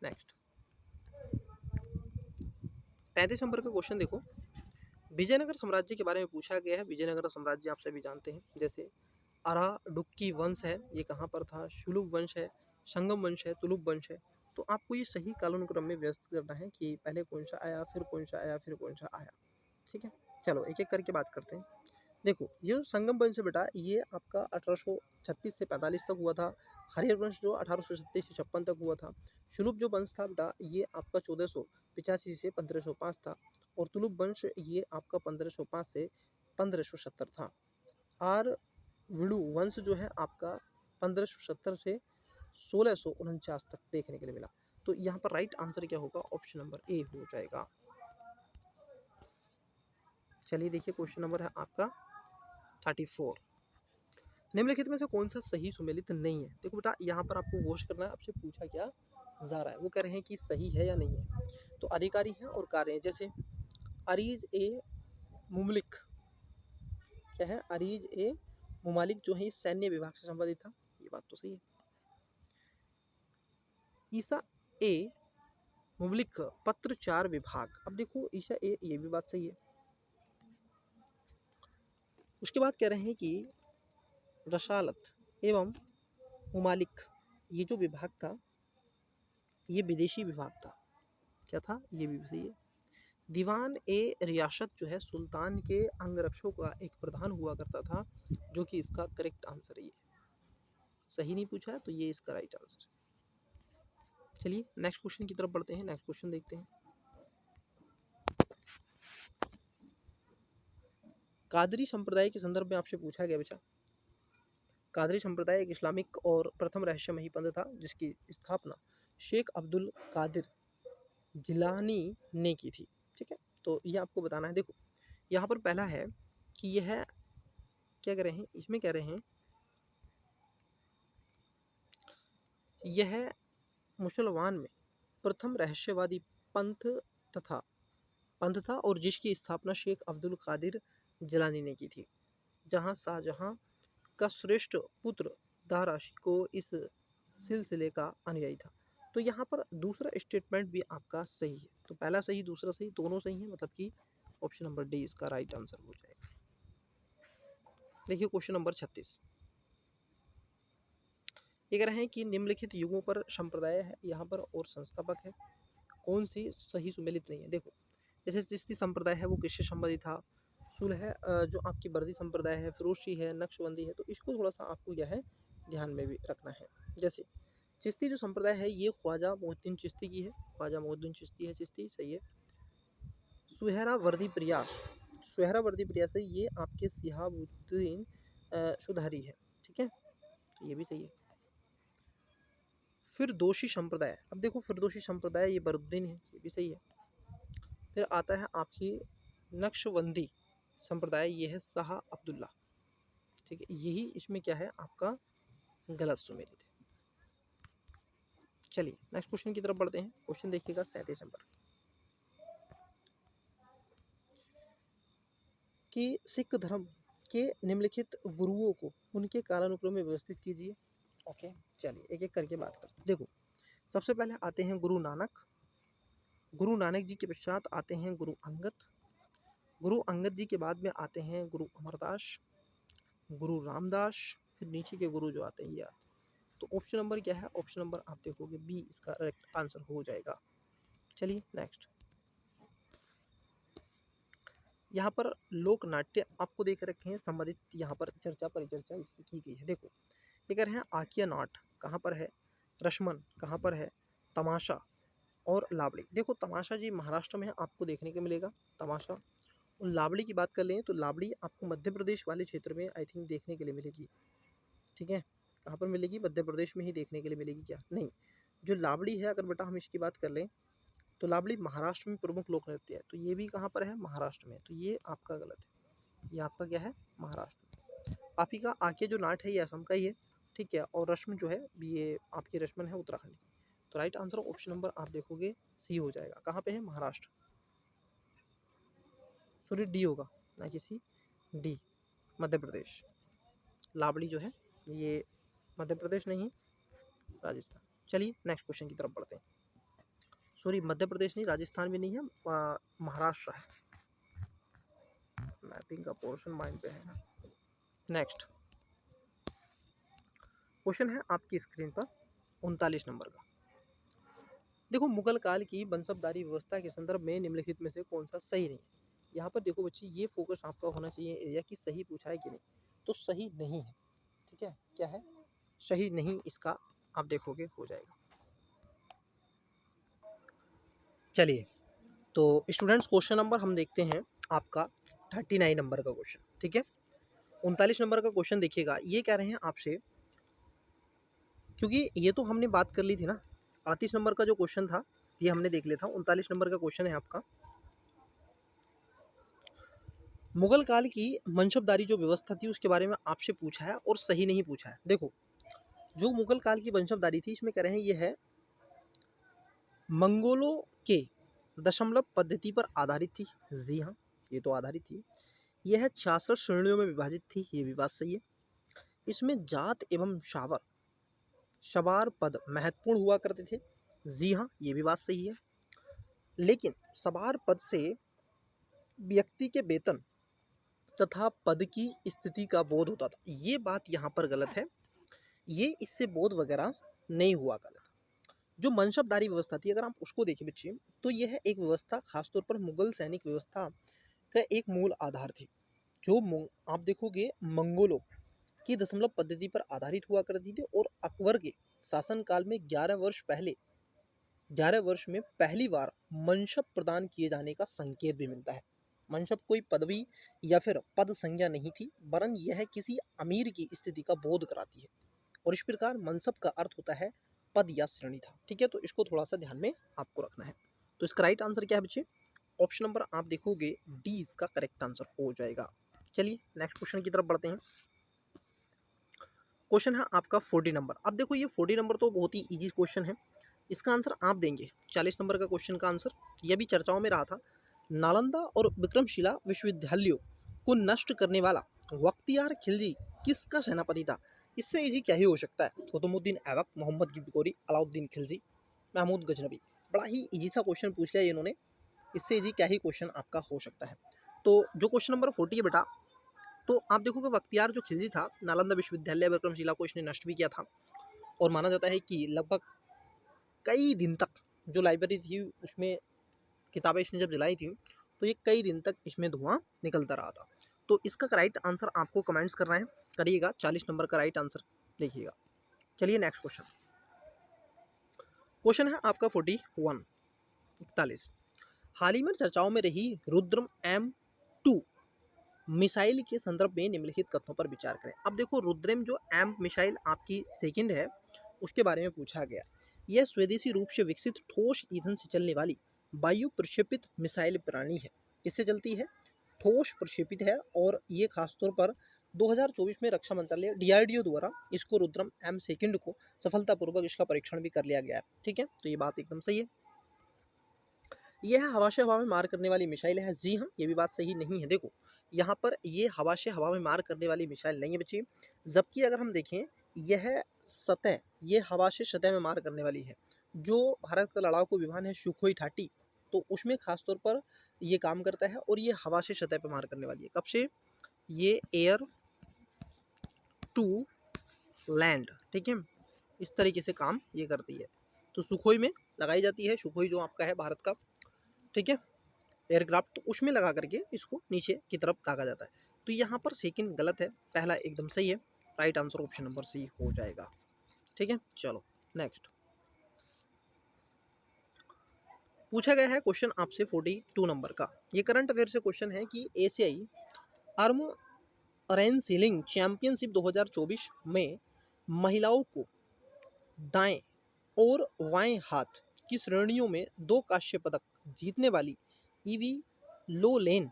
नेक्स्ट 35 नंबर का क्वेश्चन देखो। विजयनगर साम्राज्य के बारे में पूछा गया है। विजयनगर साम्राज्य आप सभी जानते हैं, जैसे अराडुक्की वंश है, ये कहाँ पर था? शुलुब वंश है, संगम वंश है, तुलुप वंश है। तो आपको ये सही कालानुक्रम में व्यस्त करना है कि पहले कौन सा आया, फिर कौन सा आया, फिर कौन सा आया। ठीक है, चलो एक एक करके बात करते हैं। देखो ये जो संगम वंश है बेटा, ये आपका 1836 से 45 तक हुआ था। हरियर वंश जो 1836 से 56 तक हुआ था। शुलुप जो वंश था बेटा ये आपका 1485 से 1505 था। और तुलुप वंश ये आपका 1505 से 1570 था। और विडु वंश जो है आपका 1570 से 1649 तक देखने के लिए मिला। तो यहाँ पर राइट आंसर क्या होगा, ऑप्शन नंबर ए हो जाएगा। चलिए देखिए क्वेश्चन नंबर है आपका 34। निम्नलिखित में से कौन सा सही सुमेलित नहीं है। देखो बेटा यहाँ पर आपको वॉश करना है, आपसे पूछा क्या जा रहा है, वो कह रहे हैं कि सही है या नहीं है। तो अधिकारी है और कार्य है, जैसे अरीज ए मुमलिक, क्या है, अरीज ए मुमालिक जो है सैन्य विभाग से संबंधित था, ये बात तो सही है। ईसा ए मुमलिक पत्रचार विभाग, अब देखो ईसा ए, ये भी बात सही है। उसके बाद कह रहे हैं कि रसालत एवं मुमालिक, ये जो विभाग था ये विदेशी विभाग था, क्या था, ये भी सही है। दीवान ए रियासत जो है सुल्तान के अंगरक्षकों का एक प्रधान हुआ करता था, जो कि इसका करेक्ट आंसर है। ये सही नहीं पूछा है तो ये इसका राइट आंसर है। चलिए नेक्स्ट क्वेश्चन की तरफ बढ़ते हैं। नेक्स्ट क्वेश्चन देखते हैं। कादरी संप्रदाय के संदर्भ में आपसे पूछा गया बच्चा। कादरी संप्रदाय एक इस्लामिक और प्रथम रहस्यमयी पंथ था, जिसकी स्थापना शेख अब्दुल कादिर जिलानी ने की थी। ठीक है, तो ये आपको बताना है। देखो यहाँ पर पहला है कि यह क्या कह रहे हैं, इसमें कह रहे हैं यह मुसलमान में प्रथम रहस्यवादी पंथ तथा पंथ था, और जिसकी स्थापना शेख अब्दुल कादिर जिलानी ने की थी, जहां शाहजहां का श्रेष्ठ पुत्र दाराशी को इस सिलसिले का अनुयायी था। तो यहाँ पर दूसरा स्टेटमेंट भी आपका सही है। तो पहला सही दूसरा सही दोनों सही है, मतलब कि ऑप्शन नंबर डी इसका राइट आंसर हो जाएगा। देखिए क्वेश्चन नंबर 36, ये कह रहे हैं कि निम्नलिखित युगों पर संप्रदाय है यहाँ पर और संस्थापक है, कौन सी सही सुमेलित नहीं है। देखो जैसे चिश्ती संप्रदाय है वो किससे संबंधित था, सुल है जो आपकी बर्दी संप्रदाय है, फिरोशी है, नक्शबंदी है, तो इसको थोड़ा सा आपको क्या है ध्यान में भी रखना है। जैसे चिश्ती जो संप्रदाय है ये ख्वाजा मोहिद्दीन चिश्ती की है, ख्वाजा मोहिद्दीन चिश्ती है, चिश्ती सही है। सुहरावर्दी प्रयास, सुहरावर्दी प्रयास है ये आपके सिहाबुद्दीन सुधारी है, ठीक है, तो ये भी सही है। फिर दोषी संप्रदाय, अब देखो फिरदोशी संप्रदाय ये बरुद्दीन है, ये भी सही है। फिर आता है आपकी नक्शबंदी संप्रदाय, ये है शाह अब्दुल्ला, ठीक है, यही इसमें क्या है आपका गलत सुमेलित है। चलिए नेक्स्ट क्वेश्चन की तरफ बढ़ते हैं। क्वेश्चन देखिएगा 37 नंबर, कि सिख धर्म के निम्नलिखित गुरुओं को उनके कालानुक्रम में व्यवस्थित कीजिए। ओके चलिए एक एक करके बात करते हैं। देखो सबसे पहले आते हैं गुरु नानक, गुरु नानक जी के पश्चात आते हैं गुरु अंगद, गुरु अंगद जी के बाद में आते हैं गुरु अमरदास, गुरु रामदास, फिर नीचे के गुरु जो आते हैं ये आते हैं। तो ऑप्शन नंबर क्या है, ऑप्शन नंबर आप देखोगे बी इसका करेक्ट आंसर हो जाएगा। चलिए नेक्स्ट, यहाँ पर लोक नाट्य आपको देख रखे हैं संबंधित, यहाँ पर चर्चा परिचर्चा इसकी की गई है। देखो ये कह रहे हैं आकिया नाट कहाँ पर है, रश्मन कहाँ पर है, तमाशा और लावड़ी। देखो तमाशा जी महाराष्ट्र में आपको देखने को मिलेगा तमाशा, और लावड़ी की बात कर लें तो लावड़ी आपको मध्य प्रदेश वाले क्षेत्र में आई थिंक देखने के लिए मिलेगी, ठीक है, कहाँ पर मिलेगी, मध्य प्रदेश में ही देखने के लिए मिलेगी क्या, नहीं, जो लावड़ी है अगर बेटा हम इसकी बात कर लें तो लावड़ी महाराष्ट्र में प्रमुख लोक नृत्य है, तो ये भी कहाँ पर है, महाराष्ट्र में, तो ये आपका गलत है, ये आपका क्या है महाराष्ट्र। आप ही का आके जो नाट है ये असम का ही है, ठीक है, और रश्मि जो है ये आपकी रश्मन है उत्तराखंड की। तो राइट आंसर ऑप्शन नंबर आप देखोगे सी हो जाएगा, कहाँ पे है, महाराष्ट्र, सॉरी डी होगा ना कि सी, डी मध्य प्रदेश। लावड़ी जो है ये मध्य प्रदेश नहीं, राजस्थान। चलिए नेक्स्ट क्वेश्चन की तरफ बढ़ते हैं। सॉरी मध्य प्रदेश नहीं, राजस्थान भी नहीं है, महाराष्ट्र है, मैपिंग का पोर्शन माइंड पे है ना। नेक्स्ट क्वेश्चन है आपकी स्क्रीन पर 39 नंबर का। देखो मुगल काल की बनसबदारी व्यवस्था के संदर्भ में निम्नलिखित में से कौन सा सही नहीं है। यहाँ पर देखो बच्चे ये फोकस आपका होना चाहिए एरिया की सही पूछा है कि नहीं, तो सही नहीं है, ठीक है, क्या है सही नहीं इसका आप देखोगे हो जाएगा। चलिए, तो स्टूडेंट्स क्वेश्चन नंबर हम देखते हैं आपका 39 नंबर का क्वेश्चन, ठीक है। 39 नंबर का क्वेश्चन देखिएगा, ये कह रहे हैं आपसे, क्योंकि ये तो हमने बात कर ली थी ना, 38 नंबर का जो क्वेश्चन था ये हमने देख लिया था। 39 नंबर का क्वेश्चन है आपका, मुगल काल की मनसबदारी जो व्यवस्था थी उसके बारे में आपसे पूछा है और सही नहीं पूछा है। देखो, जो मुगल काल की मनसबदारी थी इसमें कह रहे हैं ये है मंगोलों के दशमलव पद्धति पर आधारित थी। जी हाँ, ये तो आधारित थी। यह 66 श्रेणियों में विभाजित थी, ये भी बात सही है। इसमें जात एवं शबार पद महत्वपूर्ण हुआ करते थे। जी हाँ, ये भी बात सही है। लेकिन सवार पद से व्यक्ति के वेतन तथा पद की स्थिति का बोध होता था, ये बात यहाँ पर गलत है। ये इससे बोध वगैरह नहीं हुआ करता। जो मनसबदारी व्यवस्था थी अगर आप उसको देखें बच्चे, तो यह एक व्यवस्था खासतौर पर मुगल सैनिक व्यवस्था का एक मूल आधार थी। जो आप देखोगे मंगोलों की दशमलव पद्धति पर आधारित हुआ करती थी और अकबर के शासनकाल में 11 वर्ष में पहली बार मनसब प्रदान किए जाने का संकेत भी मिलता है। मनसब कोई पदवी या फिर पद संज्ञा नहीं थी, वरन यह किसी अमीर की स्थिति का बोध कराती है। और इस प्रकार मनसब का अर्थ होता है पद या श्रेणी था, ठीक है। तो इसको थोड़ा सा ध्यान में आपको रखना है। तो इसका राइट आंसर क्या है बच्चे? ऑप्शन नंबर आप देखोगे डी इसका करेक्ट आंसर हो जाएगा। चलिए नेक्स्ट क्वेश्चन की तरफ बढ़ते हैं। क्वेश्चन है आपका 40 नंबर। अब देखो ये 40 नंबर तो बहुत ही इजी क्वेश्चन है, इसका आंसर आप देंगे। 40 नंबर का क्वेश्चन का आंसर यह भी चर्चाओं में रहा था। नालंदा और विक्रमशिला विश्वविद्यालयों को नष्ट करने वाला बख्तियार खिलजी किसका सेनापति था? इससे इजी क्या ही हो सकता है? कुतुबुद्दीन ऐबक, मोहम्मद बिकोरी, अलाउद्दीन खिलजी, महमूद गजनबी। बड़ा ही इजी सा क्वेश्चन पूछ लिया इन्होंने, इससे इजी क्या ही क्वेश्चन आपका हो सकता है। तो जो क्वेश्चन नंबर 40 है बेटा, तो आप देखोगे बख्तियार जो खिलजी था, नालंदा विश्वविद्यालय विक्रमशिला को इसने नष्ट भी किया था। और माना जाता है कि लगभग कई दिन तक जो लाइब्रेरी थी उसमें किताबें इसने जब जलाई थी तो ये कई दिन तक इसमें धुआं निकलता रहा था। तो इसका राइट आंसर आपको कमेंट्स करना है, करिएगा। 40 नंबर का राइट आंसर देखिएगा। चलिए नेक्स्ट क्वेश्चन। क्वेश्चन है आपका 41 हाल ही में चर्चाओं में रही रुद्रम M2 मिसाइल के संदर्भ में निम्नलिखित कथनों पर विचार करें। अब देखो रुद्रम जो एम मिसाइल आपकी सेकंड है उसके बारे में पूछा गया। यह स्वदेशी रूप से विकसित ठोस ईंधन से चलने वाली वायु प्रक्षेपित मिसाइल प्रणाली है। किससे चलती है? ठोस प्रक्षेपित है। और ये खासतौर पर 2024 में रक्षा मंत्रालय DRDO द्वारा इसको रुद्रम M सेकंड को सफलतापूर्वक इसका परीक्षण भी कर लिया गया है, ठीक है। तो ये बात एकदम सही है। यह हवा से हवा में मार करने वाली मिसाइल है। जी हाँ, ये भी बात सही नहीं है। देखो यहाँ पर ये हवा से हवा में मार करने वाली मिसाइल नहीं है बच्चे, जबकि अगर हम देखें यह सतह, ये हवा से सतह में मार करने वाली है। जो भारत का लड़ाकू विमान है सुखोई 30, तो उसमें खासतौर पर ये काम करता है और ये हवा से सतह पर मार करने वाली है। कब से? ये एयर टू लैंड, ठीक है, इस तरीके से काम ये करती है। तो सुखोई में लगाई जाती है, सुखोई जो आपका है भारत का, ठीक है, एयरक्राफ्ट, तो उसमें लगा करके इसको नीचे की तरफ दागा जाता है। तो यहाँ पर सेकंड गलत है, पहला एकदम सही है। Right answer option number C हो जाएगा, ठीक है। चलो नेक्स्ट पूछा गया है क्वेश्चन आपसे 42 नंबर का। ये करंट अफेयर से क्वेश्चन है कि एशियाई आर्म रेसलिंग चैंपियनशिप 2024 में महिलाओं को दाएं और बाएं हाथ की श्रेणियों में 2 कांस्य पदक जीतने वाली ईवी लोलेन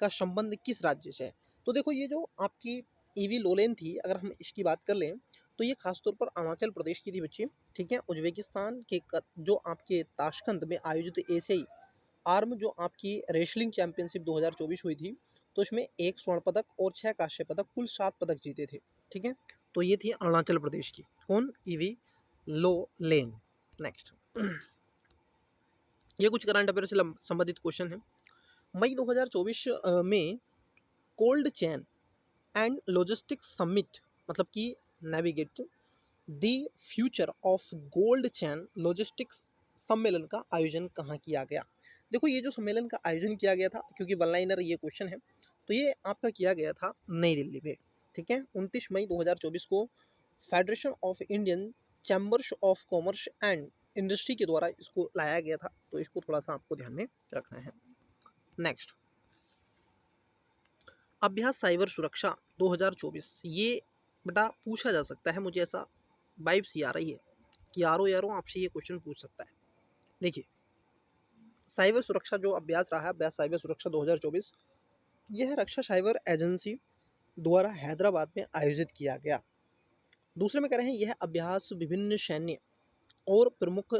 का संबंध किस राज्य से है? तो देखो ये जो आपकी ईवी लोलेन थी, अगर हम इसकी बात कर लें तो ये खासतौर पर अरुणाचल प्रदेश की थी बच्ची, ठीक है। उज्बेकिस्तान के जो आपके ताशकंद में आयोजित एशियाई आर्म जो आपकी रेसलिंग चैंपियनशिप 2024 हुई थी, तो इसमें 1 स्वर्ण पदक और 6 कांस्य पदक, कुल 7 पदक जीते थे, ठीक है। तो ये थी अरुणाचल प्रदेश की, कौन? ईवी लोलेन। नेक्स्ट ये कुछ करंट अफेयर से संबंधित क्वेश्चन है। मई 2024 में cold chain and logistics summit, मतलब कि navigate the future of gold chain logistics सम्मेलन का आयोजन कहाँ किया गया? देखो ये जो सम्मेलन का आयोजन किया गया था, क्योंकि वन लाइनर ये क्वेश्चन है, तो ये आपका किया गया था नई दिल्ली में, ठीक है। 29 मई 2024 को federation of Indian chambers of commerce and industry के द्वारा इसको लाया गया था, तो इसको थोड़ा सा आपको ध्यान में रखना है। नेक्स्ट, अभ्यास साइबर सुरक्षा 2024, ये बेटा पूछा जा सकता है, मुझे ऐसा वाइब्स ही आ रही है कि यारो आपसे ये क्वेश्चन पूछ सकता है। देखिए, साइबर सुरक्षा जो अभ्यास रहा है, अभ्यास साइबर सुरक्षा 2024, यह रक्षा साइबर एजेंसी द्वारा हैदराबाद में आयोजित किया गया। दूसरे में कह रहे हैं यह अभ्यास विभिन्न सैन्य और प्रमुख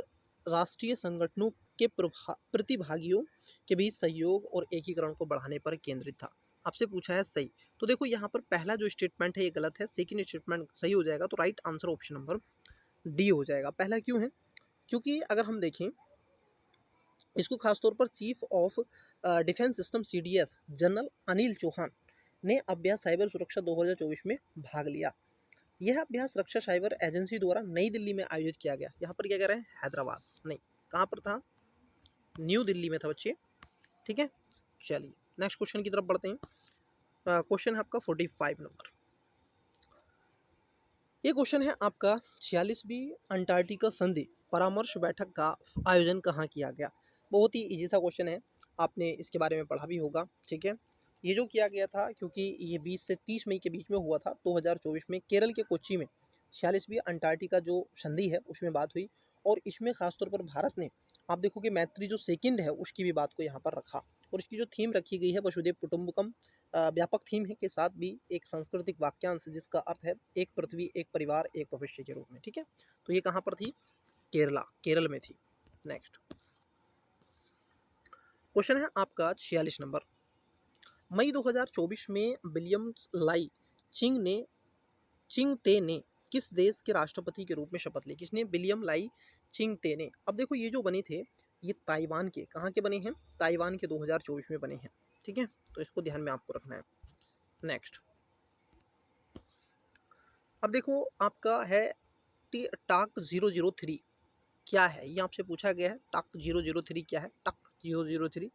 राष्ट्रीय संगठनों के प्रतिभागियों के बीच सहयोग और एकीकरण को बढ़ाने पर केंद्रित था। आपसे पूछा है सही, तो देखो यहाँ पर पहला जो स्टेटमेंट है ये गलत है, सेकंड स्टेटमेंट सही हो जाएगा, तो right answer option number D हो जाएगा। पहला क्यों है? क्योंकि अगर हम देखें इसको खासतौर पर chief of defence system CDS general Anil Chauhan ने अभ्यास साइबर सुरक्षा 2024 में भाग लिया। यह अभ्यास रक्षा साइबर एजेंसी द्वारा नई दिल्ली में आयोजित किया गया। यहाँ पर क्या कह रहे हैं? हैदराबाद नहीं, कहाँ पर था? न्यू दिल्ली में था बच्चे, ठीक है। चलिए नेक्स्ट क्वेश्चन की तरफ बढ़ते हैं। क्वेश्चन है आपका 45 नंबर। ये क्वेश्चन है आपका 46वीं अंटार्कटिका संधि परामर्श बैठक का आयोजन कहाँ किया गया? बहुत ही इजी सा क्वेश्चन है, आपने इसके बारे में पढ़ा भी होगा, ठीक है। ये जो किया गया था, क्योंकि ये 20 से 30 मई के बीच में हुआ था 2024 में केरल के कोच्चि में 46वीं अंटार्कटिका जो संधि है उसमें बात हुई, और इसमें खासतौर पर भारत ने, आप देखोगे मैत्री जो सेकंड है उसकी भी बात को यहाँ पर रखा, और इसकी जो थीम रखी गई है वसुधैव कुटुंबकम, व्यापक थीम है के साथ भी एक सांस्कृतिक वाक्यांश जिसका अर्थ है एक पृथ्वी एक परिवार एक भविष्य के रूप में, ठीक है। तो ये कहाँ पर थी? केरल में थी। नेक्स्ट क्वेश्चन है आपका 46 नंबर। मई 2024 में विलियम लाई चिंगते ने किस देश के राष्ट्रपति के रूप में शपथ ली? किसने? विलियम लाई चिंगते ने। अब देखो ये जो बने थे ये ताइवान के, कहाँ के बने हैं? ताइवान के 2024 में बने हैं, ठीक है। तो इसको ध्यान में आपको रखना है। नेक्स्ट, अब देखो आपका है टाक 003 क्या है? ये आपसे पूछा गया है। टाक 003 क्या है? टाक 003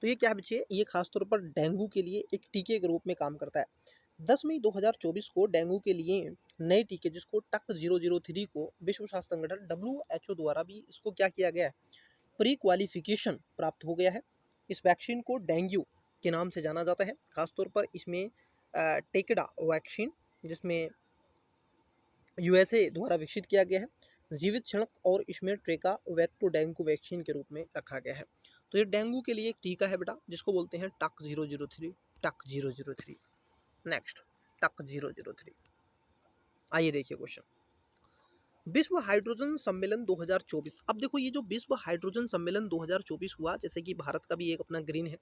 तो ये क्या है बच्चे? ये खासतौर पर डेंगू के लिए एक टीके के रूप में काम करता है। 10 मई 2024 को डेंगू के लिए नए टीके जिसको टक 003 को विश्व स्वास्थ्य संगठन WHO द्वारा भी इसको क्या किया गया है? प्री क्वालिफिकेशन प्राप्त हो गया है। इस वैक्सीन को डेंगू के नाम से जाना जाता है। खासतौर पर इसमें टेकेडा वैक्सीन जिसमें USA द्वारा विकसित किया गया है जीवित क्षणक, और इसमें ट्रेका वैक्टो डेंगू वैक्सीन के रूप में रखा गया है। तो ये डेंगू के लिए एक टीका है बेटा जिसको बोलते हैं टक 003। टक 003। नेक्स्ट, टक 003। आइए देखिए क्वेश्चन, विश्व हाइड्रोजन सम्मेलन 2024। अब देखो ये जो विश्व हाइड्रोजन सम्मेलन 2024 हुआ, जैसे कि भारत का भी एक अपना ग्रीन है,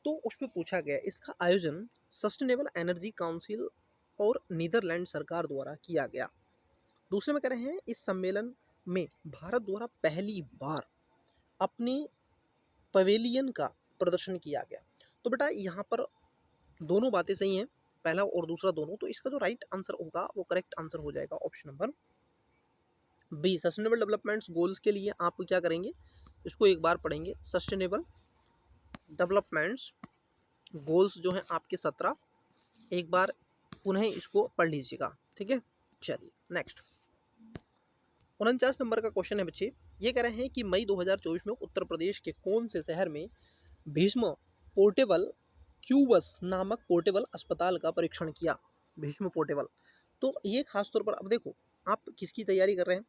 तो उसमें पूछा गया इसका आयोजन सस्टेनेबल एनर्जी काउंसिल और नीदरलैंड सरकार द्वारा किया गया। दूसरे में कह रहे हैं इस सम्मेलन में भारत द्वारा पहली बार अपने पवेलियन का प्रदर्शन किया गया। तो बेटा यहाँ पर दोनों बातें सही हैं, पहला और दूसरा दोनों, तो इसका जो राइट आंसर होगा वो करेक्ट आंसर हो जाएगा option number B. Sustainable developments goals के लिए आप क्या करेंगे, इसको एक बार पढ़ेंगे। सस्टेनेबल डेवलपमेंट्स गोल्स जो हैं आपके 17, एक बार पुनः इसको पढ़ लीजिएगा, ठीक है। चलिए नेक्स्ट, 49 नंबर का क्वेश्चन है बच्चे। ये कह रहे हैं कि मई 2024 में उत्तर प्रदेश के कौन से शहर में भीष्म पोर्टेबल क्यूबस नामक पोर्टेबल अस्पताल का परीक्षण किया? भीष्म पोर्टेबल, तो ये खासतौर पर, अब देखो आप किसकी तैयारी कर रहे हैं,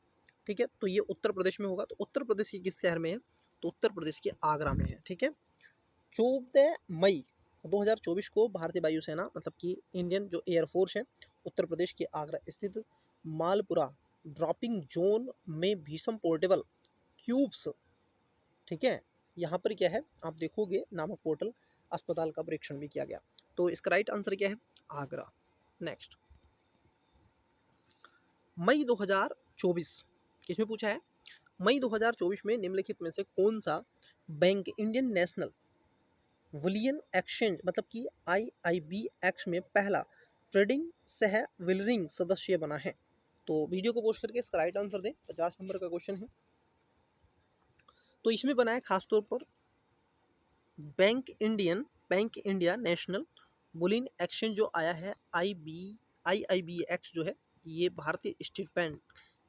ठीक है, तो ये उत्तर प्रदेश में होगा। तो उत्तर प्रदेश के किस शहर में है? तो उत्तर प्रदेश के आगरा में है, ठीक है। 14 मई 2024 को भारतीय वायुसेना मतलब कि इंडियन जो एयरफोर्स है उत्तर प्रदेश के आगरा स्थित मालपुरा ड्रॉपिंग जोन में भीषम पोर्टेबल क्यूब्स, ठीक है, यहाँ पर क्या है आप देखोगे नामक पोर्टल अस्पताल का परीक्षण भी किया गया। तो इसका राइट आंसर क्या है? आगरा। नेक्स्ट, मई 2024 किसमें पूछा है? मई 2024 में निम्नलिखित में से कौन सा bank Indian national bullion exchange मतलब कि IIBX में पहला ट्रेडिंग सह विलरिंग सदस्य बना है? तो वीडियो को पोस्ट करके इसका राइट आंसर दें। 50 नंबर का क्वेश्चन है। तो इसमें बना है खासतौर पर bank India national bullion exchange जो आया है IIBX जो है, ये भारतीय स्टेट बैंक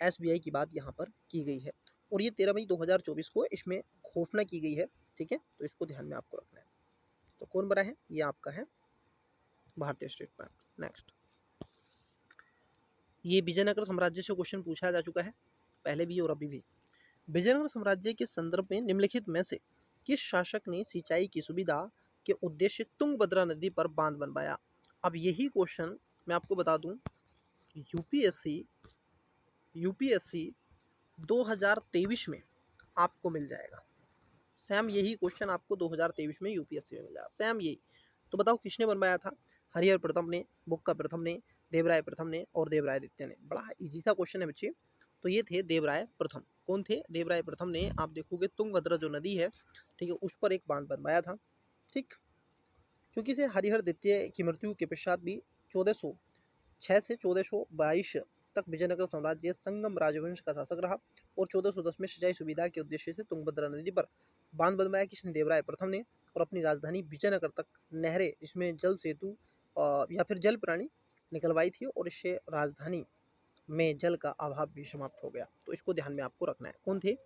SBI की बात यहाँ पर की गई है और ये 13 मई 2024 को इसमें घोषणा की गई है। ठीक है, तो इसको ध्यान में आपको रखना है। तो कौन बना है? ये आपका है भारतीय स्टेट बैंक। नेक्स्ट, ये विजयनगर साम्राज्य से क्वेश्चन पूछा जा चुका है पहले भी और अभी भी। विजयनगर साम्राज्य के संदर्भ में निम्नलिखित में से किस शासक ने सिंचाई की सुविधा के उद्देश्य तुंगभद्रा नदी पर बांध बनवाया? अब यही क्वेश्चन मैं आपको बता दूं, यूपीएससी 2023 में आपको मिल जाएगा। सेम यही क्वेश्चन आपको 2023 में यूपीएससी में मिल जाएगा, सेम यही। तो बताओ किसने बनवाया था? हरिहर प्रथम ने, बुक्का प्रथम ने, देवराय प्रथम ने और देवराय द्वितीय ने। बड़ा इजी सा क्वेश्चन है बच्चे। तो ये थे देवराय प्रथम। कौन थे? देवराय प्रथम ने, आप देखोगे तुंगभद्रा जो नदी है, ठीक है, उस पर एक बांध बनवाया था। ठीक, क्योंकि इसे हरिहर द्वितीय की मृत्यु के पश्चात भी 1406 से 1422 तक विजयनगर साम्राज्य संगम राजवंश का शासक रहा और 1410 में सिंचाई सुविधा के उद्देश्य से तुंगभद्रा नदी पर बांध बनवाया किसने? देवराय प्रथम ने। और अपनी राजधानी विजयनगर तक नहरें, इसमें जल सेतु या फिर जल प्राणी निकलवाई थी और इससे राजधानी में जल का अभाव भी समाप्त हो गया। तो इसको ध्यान में आपको रखना है। कौन थे?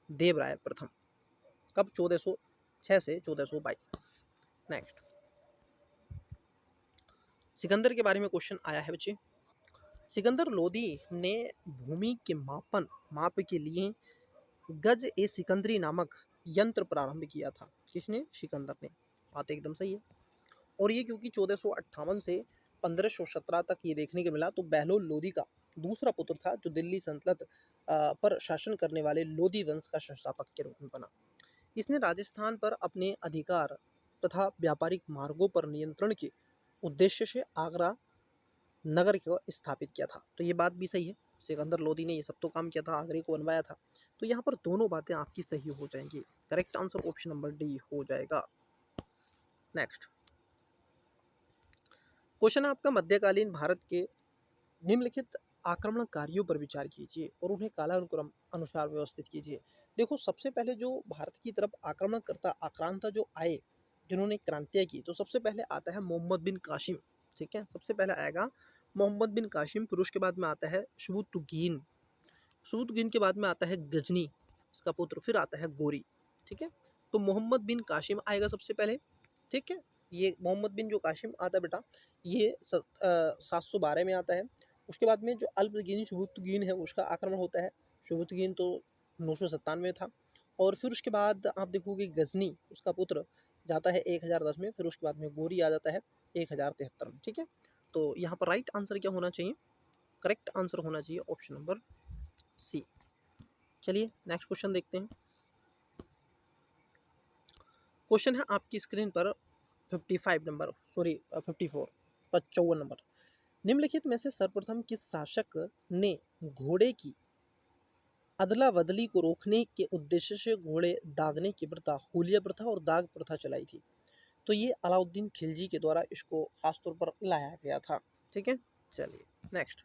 देवराय प्रथम। कब? 1406 से 1422। नेक्स्ट, सिकंदर के बारे में क्वेश्चन आया है बच्चे। सिकंदर लोदी ने भूमि के माप के लिए गज ए सिकंदरी नामक यंत्र प्रारंभ किया था। किसने? सिकंदर ने। बात एकदम सही है। और ये क्योंकि 1458 से 1517 तक ये देखने को मिला, तो बहलोल लोदी का दूसरा पुत्र था जो दिल्ली सल्तनत पर शासन करने वाले लोदी वंश का संस्थापक के रूप में बना। इसने राजस्थान पर अपने अधिकार तथा व्यापारिक मार्गों पर नियंत्रण के उद्देश्य से आगरा नगर को स्थापित किया था। तो ये बात भी सही है, सिकंदर लोदी ने ये सब तो काम किया था, आगरे को बनवाया था। तो यहाँ पर दोनों बातें आपकी सही हो जाएंगी। Correct answer option number D हो जाएगा। नेक्स्ट क्वेश्चन है आपका, मध्यकालीन भारत के निम्नलिखित आक्रमणकारियों पर विचार कीजिए और उन्हें कालानुक्रम अनुसार व्यवस्थित कीजिए। देखो, सबसे पहले जो भारत की तरफ आक्रमणकर्ता आक्रांता जो आए, जिन्होंने क्रांतियाँ की, तो सबसे पहले आता है मोहम्मद बिन कासिम। ठीक है, सबसे पहले आएगा मोहम्मद बिन कासिम। फिर उसके बाद में आता है सुबुतुगीन। सुबुतुगीन के बाद में आता है गजनी, इसका पुत्र। फिर आता है गोरी। ठीक है, तो मोहम्मद बिन कासिम आएगा सबसे पहले। ठीक है, ये मोहम्मद बिन जो कासिम आता है बेटा, ये 712 में आता है। उसके बाद में जो अल्पगीनी सुबुतुगीन है, उसका आक्रमण होता है। सुबुतुगीन तो 997 में था। और फिर उसके बाद आप देखोगे गजनी, उसका पुत्र जाता है 1010 में। फिर उसके बाद में गोरी आ जाता है 1073 में। ठीक है, तो यहाँ पर राइट आंसर क्या होना चाहिए? करेक्ट आंसर होना चाहिए ऑप्शन नंबर सी। चलिए नेक्स्ट क्वेश्चन देखते हैं। क्वेश्चन है आपकी स्क्रीन पर 55 नंबर, सॉरी 54, 54 नंबर। निम्नलिखित में से सर्वप्रथम किस शासक ने घोड़े की अदला बदली को रोकने के उद्देश्य से घोड़े दागने की प्रथा, हुलिया प्रथा और दाग प्रथा चलाई थी? तो ये अलाउद्दीन खिलजी के द्वारा इसको खासतौर पर लाया गया था। ठीक है, चलिए नेक्स्ट।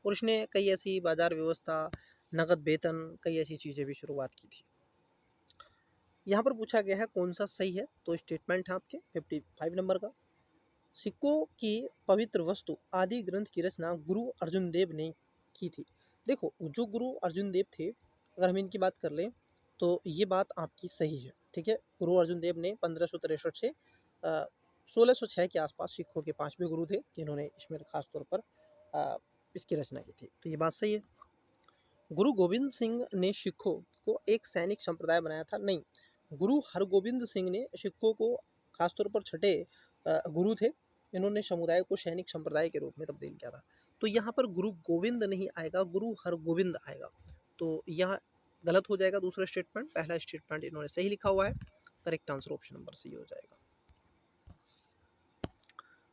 और इसने कई ऐसी बाजार व्यवस्था, नगद वेतन, कई ऐसी चीज़ें भी शुरुआत की थी। यहाँ पर पूछा गया है कौन सा सही है, तो स्टेटमेंट है आपके 55 नंबर का। सिक्कों की पवित्र वस्तु आदि ग्रंथ की रचना गुरु अर्जुन देव ने की थी। देखो, जो गुरु अर्जुन देव थे, अगर हम इनकी बात कर लें तो ये बात आपकी सही है। ठीक है, गुरु अर्जुन देव ने 1563 से 1606 के आसपास सिखों के 5वें गुरु थे, जिन्होंने इसमें खास तौर पर इसकी रचना की थी। तो ये बात सही है। गुरु गोविंद सिंह ने सिखों को एक सैनिक संप्रदाय बनाया था? नहीं, गुरु हरगोविंद सिंह ने सिखों को, खासतौर पर छठे गुरु थे, इन्होंने समुदाय को सैनिक संप्रदाय के रूप में तब्दील किया था। तो यहाँ पर गुरु गोविंद नहीं आएगा, गुरु हरगोविंद आएगा। तो यह गलत हो जाएगा दूसरा स्टेटमेंट। पहला स्टेटमेंट इन्होंने सही लिखा हुआ है। Correct answer option number C हो जाएगा।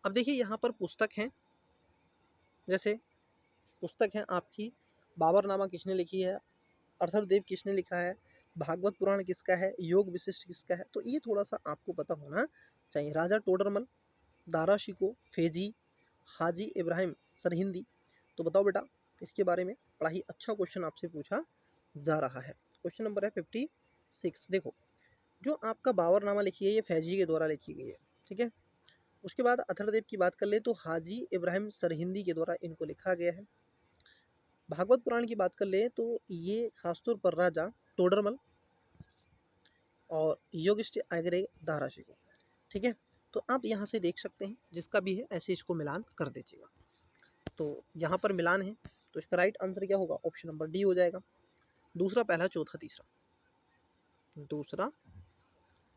अब देखिए, यहाँ पर पुस्तक हैं, जैसे पुस्तक है आपकी बाबरनामा किसने लिखी है, अर्थरदेव किसने लिखा है, भागवत पुराण किसका है, योग विशिष्ट किसका है। तो ये थोड़ा सा आपको पता होना चाहिए। राजा टोडरमल, दारा शिको, फेजी, हाजी इब्राहिम सरहिंदी। तो बताओ बेटा इसके बारे में। बड़ा ही अच्छा क्वेश्चन आपसे पूछा जा रहा है। क्वेश्चन नंबर है 56। देखो, जो आपका बाबरनामा लिखी है, ये फैजी के द्वारा लिखी गई है। ठीक है, उसके बाद अथर्ववेद की बात कर ले तो हाजी इब्राहिम सरहिंदी के द्वारा इनको लिखा गया है। भागवत पुराण की बात कर ले तो ये खासतौर पर राजा टोडरमल और योगिष्ठ आग्रे दाराशी को, ठीक है। तो आप यहाँ से देख सकते हैं जिसका भी है ऐसे इसको मिलान कर दीजिएगा। तो यहाँ पर मिलान है तो इसका राइट आंसर क्या होगा, ऑप्शन नंबर डी हो जाएगा। दूसरा, पहला, चौथा, तीसरा, दूसरा,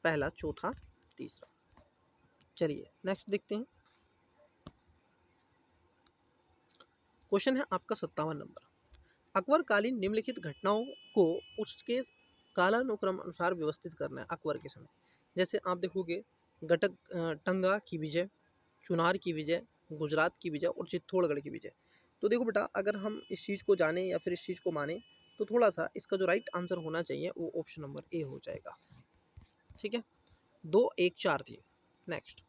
पहला, चौथा, तीसरा। चलिए नेक्स्ट देखते हैं। क्वेश्चन है आपका 57 नंबर। अकबर कालीन निम्नलिखित घटनाओं को उसके कालानुक्रम अनुसार व्यवस्थित करना है अकबर के समय। जैसे आप देखोगे टंगा की विजय, चुनार की विजय, गुजरात की विजय और चित्तौड़गढ़ की विजय। तो देखो बेटा, अगर हम इस चीज़ को जाने या फिर इस चीज़ को माने तो थोड़ा सा इसका जो राइट आंसर होना चाहिए वो ऑप्शन नंबर ए हो जाएगा, ठीक है। 2, 1, 4 थी। नेक्स्ट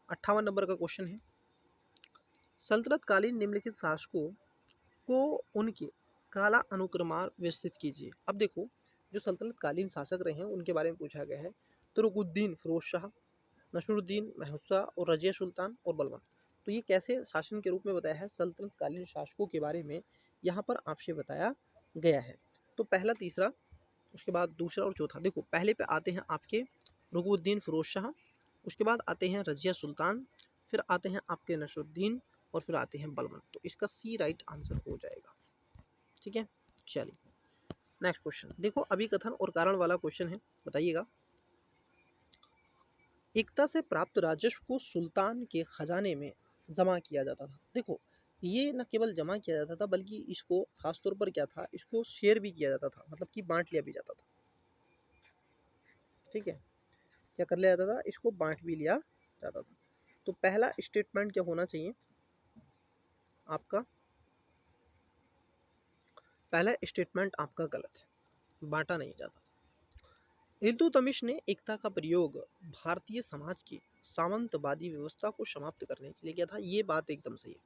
58 नंबर का क्वेश्चन है, सल्तनत कालीन निम्नलिखित शासकों को उनके काला अनुक्रमार व्यवस्थित कीजिए। अब देखो, जो सल्तनत कालीन शासक रहे हैं उनके बारे में पूछा गया है। तुर्कउद्दीन फिरोज शाह, नसरुद्दीन महमूद और रजिया सुल्तान और बलबन। तो ये कैसे शासन के रूप में बताया है सल्तनत कालीन शासकों के बारे में यहाँ पर आपसे बताया गया है। तो पहला, तीसरा, उसके बाद दूसरा और चौथा। देखो, पहले पे आते हैं आपके रुकनुद्दीन फिरोज शाह, उसके बाद आते हैं रजिया सुल्तान, फिर आते हैं आपके नसरुद्दीन और फिर आते हैं बलबन। तो इसका सी राइट आंसर हो जाएगा, ठीक है। चलिए नेक्स्ट क्वेश्चन देखो, अभिकथन और कारण वाला क्वेश्चन है, बताइएगा। एकता से प्राप्त राजस्व को सुल्तान के खजाने में जमा किया जाता था। देखो, ये न केवल जमा किया जाता था बल्कि इसको खासतौर पर क्या था, इसको शेयर भी किया जाता था, मतलब कि बांट लिया भी जाता था, ठीक है। क्या कर लिया जाता था, इसको बांट भी लिया जाता था। तो पहला स्टेटमेंट क्या होना चाहिए आपका, पहला स्टेटमेंट आपका गलत है, बांटा नहीं जाता। इल्तुतमिश ने एकता का प्रयोग भारतीय समाज की सामंतवादी व्यवस्था को समाप्त करने के लिए किया था, ये बात एकदम सही है,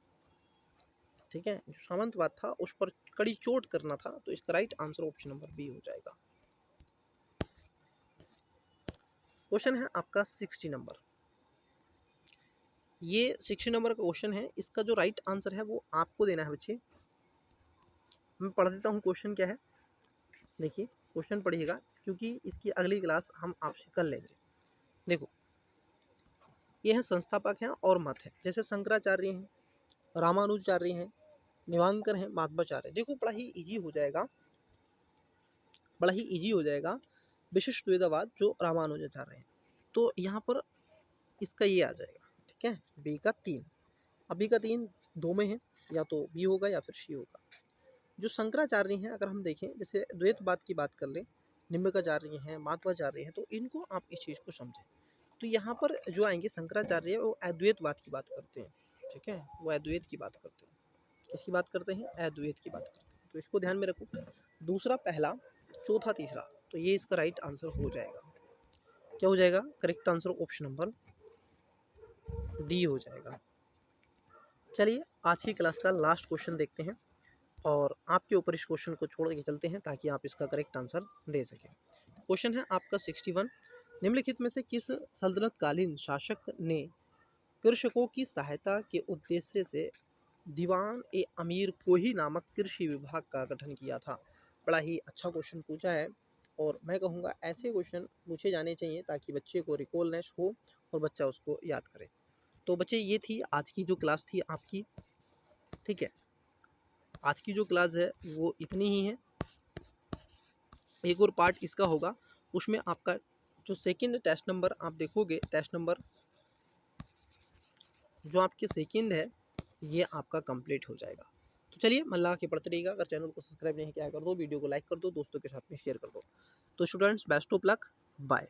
ठीक है। जो सामंतवाद था उस पर कड़ी चोट करना था, तो इसका right answer option number B हो जाएगा। क्वेश्चन है आपका 60 नंबर। ये 60 नंबर का क्वेश्चन है, इसका जो राइट आंसर है वो आपको देना है बच्चे। मैं पढ़ देता हूँ क्वेश्चन क्या है। देखिए क्वेश्चन पढ़िएगा क्योंकि इसकी अगली क्लास हम आपसे कर लेंगे। देखो, ये है संस्थापक हैं और मत है, जैसे शंकराचार्य हैं, रामानुजाचार्य हैं, निवांकर हैं, माध्वाचार्य। देखो बड़ा ही इजी हो जाएगा, बड़ा ही इजी हो जाएगा। विशिष्ट द्वैतवाद जो रामानुजाचार्य हैं, तो यहाँ पर इसका ये आ जाएगा, ठीक है। बी का 3, अभी का 3 दो में है, या तो बी होगा या फिर सी होगा। जो शंकराचार्य हैं, अगर हम देखें, जैसे द्वैतवाद की बात कर लें, निम्बकाचार्य हैं, माध्वाचार्य हैं, तो इनको आप इस चीज़ को समझें। तो यहाँ पर जो आएंगे शंकराचार्य वो अद्वैतवाद की बात करते हैं, ठीक है, वो अद्वैत की बात करते हैं। किसकी बात करते हैं, अद्वैत की बात करते हैं, तो इसको ध्यान में रखो। दूसरा, पहला, चौथा, तीसरा, तो ये इसका राइट आंसर हो जाएगा। क्या हो जाएगा, correct answer option number D हो जाएगा। चलिए आज की क्लास का लास्ट क्वेश्चन देखते हैं और आपके ऊपर इस क्वेश्चन को छोड़ के चलते हैं ताकि आप इसका करेक्ट आंसर दे सकें। क्वेश्चन है आपका 61, निम्नलिखित में से किस सल्तनतकालीन शासक ने कृषकों की सहायता के उद्देश्य से दीवान ए अमीर कोही नामक कृषि विभाग का गठन किया था। बड़ा ही अच्छा क्वेश्चन पूछा है और मैं कहूँगा ऐसे क्वेश्चन पूछे जाने चाहिए ताकि बच्चे को रिकॉलनेस हो और बच्चा उसको याद करे। तो बच्चे ये थी आज की जो क्लास थी आपकी, ठीक है। आज की जो क्लास है वो इतनी ही है। एक और पार्ट इसका होगा, उसमें आपका जो सेकंड टेस्ट नंबर आप देखोगे, टेस्ट नंबर जो आपके सेकंड है ये आपका कंप्लीट हो जाएगा। तो चलिए मन लगा के पढ़ते रहिएगा। अगर चैनल को सब्सक्राइब नहीं किया कर दो, वीडियो को लाइक कर दो, दोस्तों के साथ में शेयर कर दो। तो students best of luck, bye.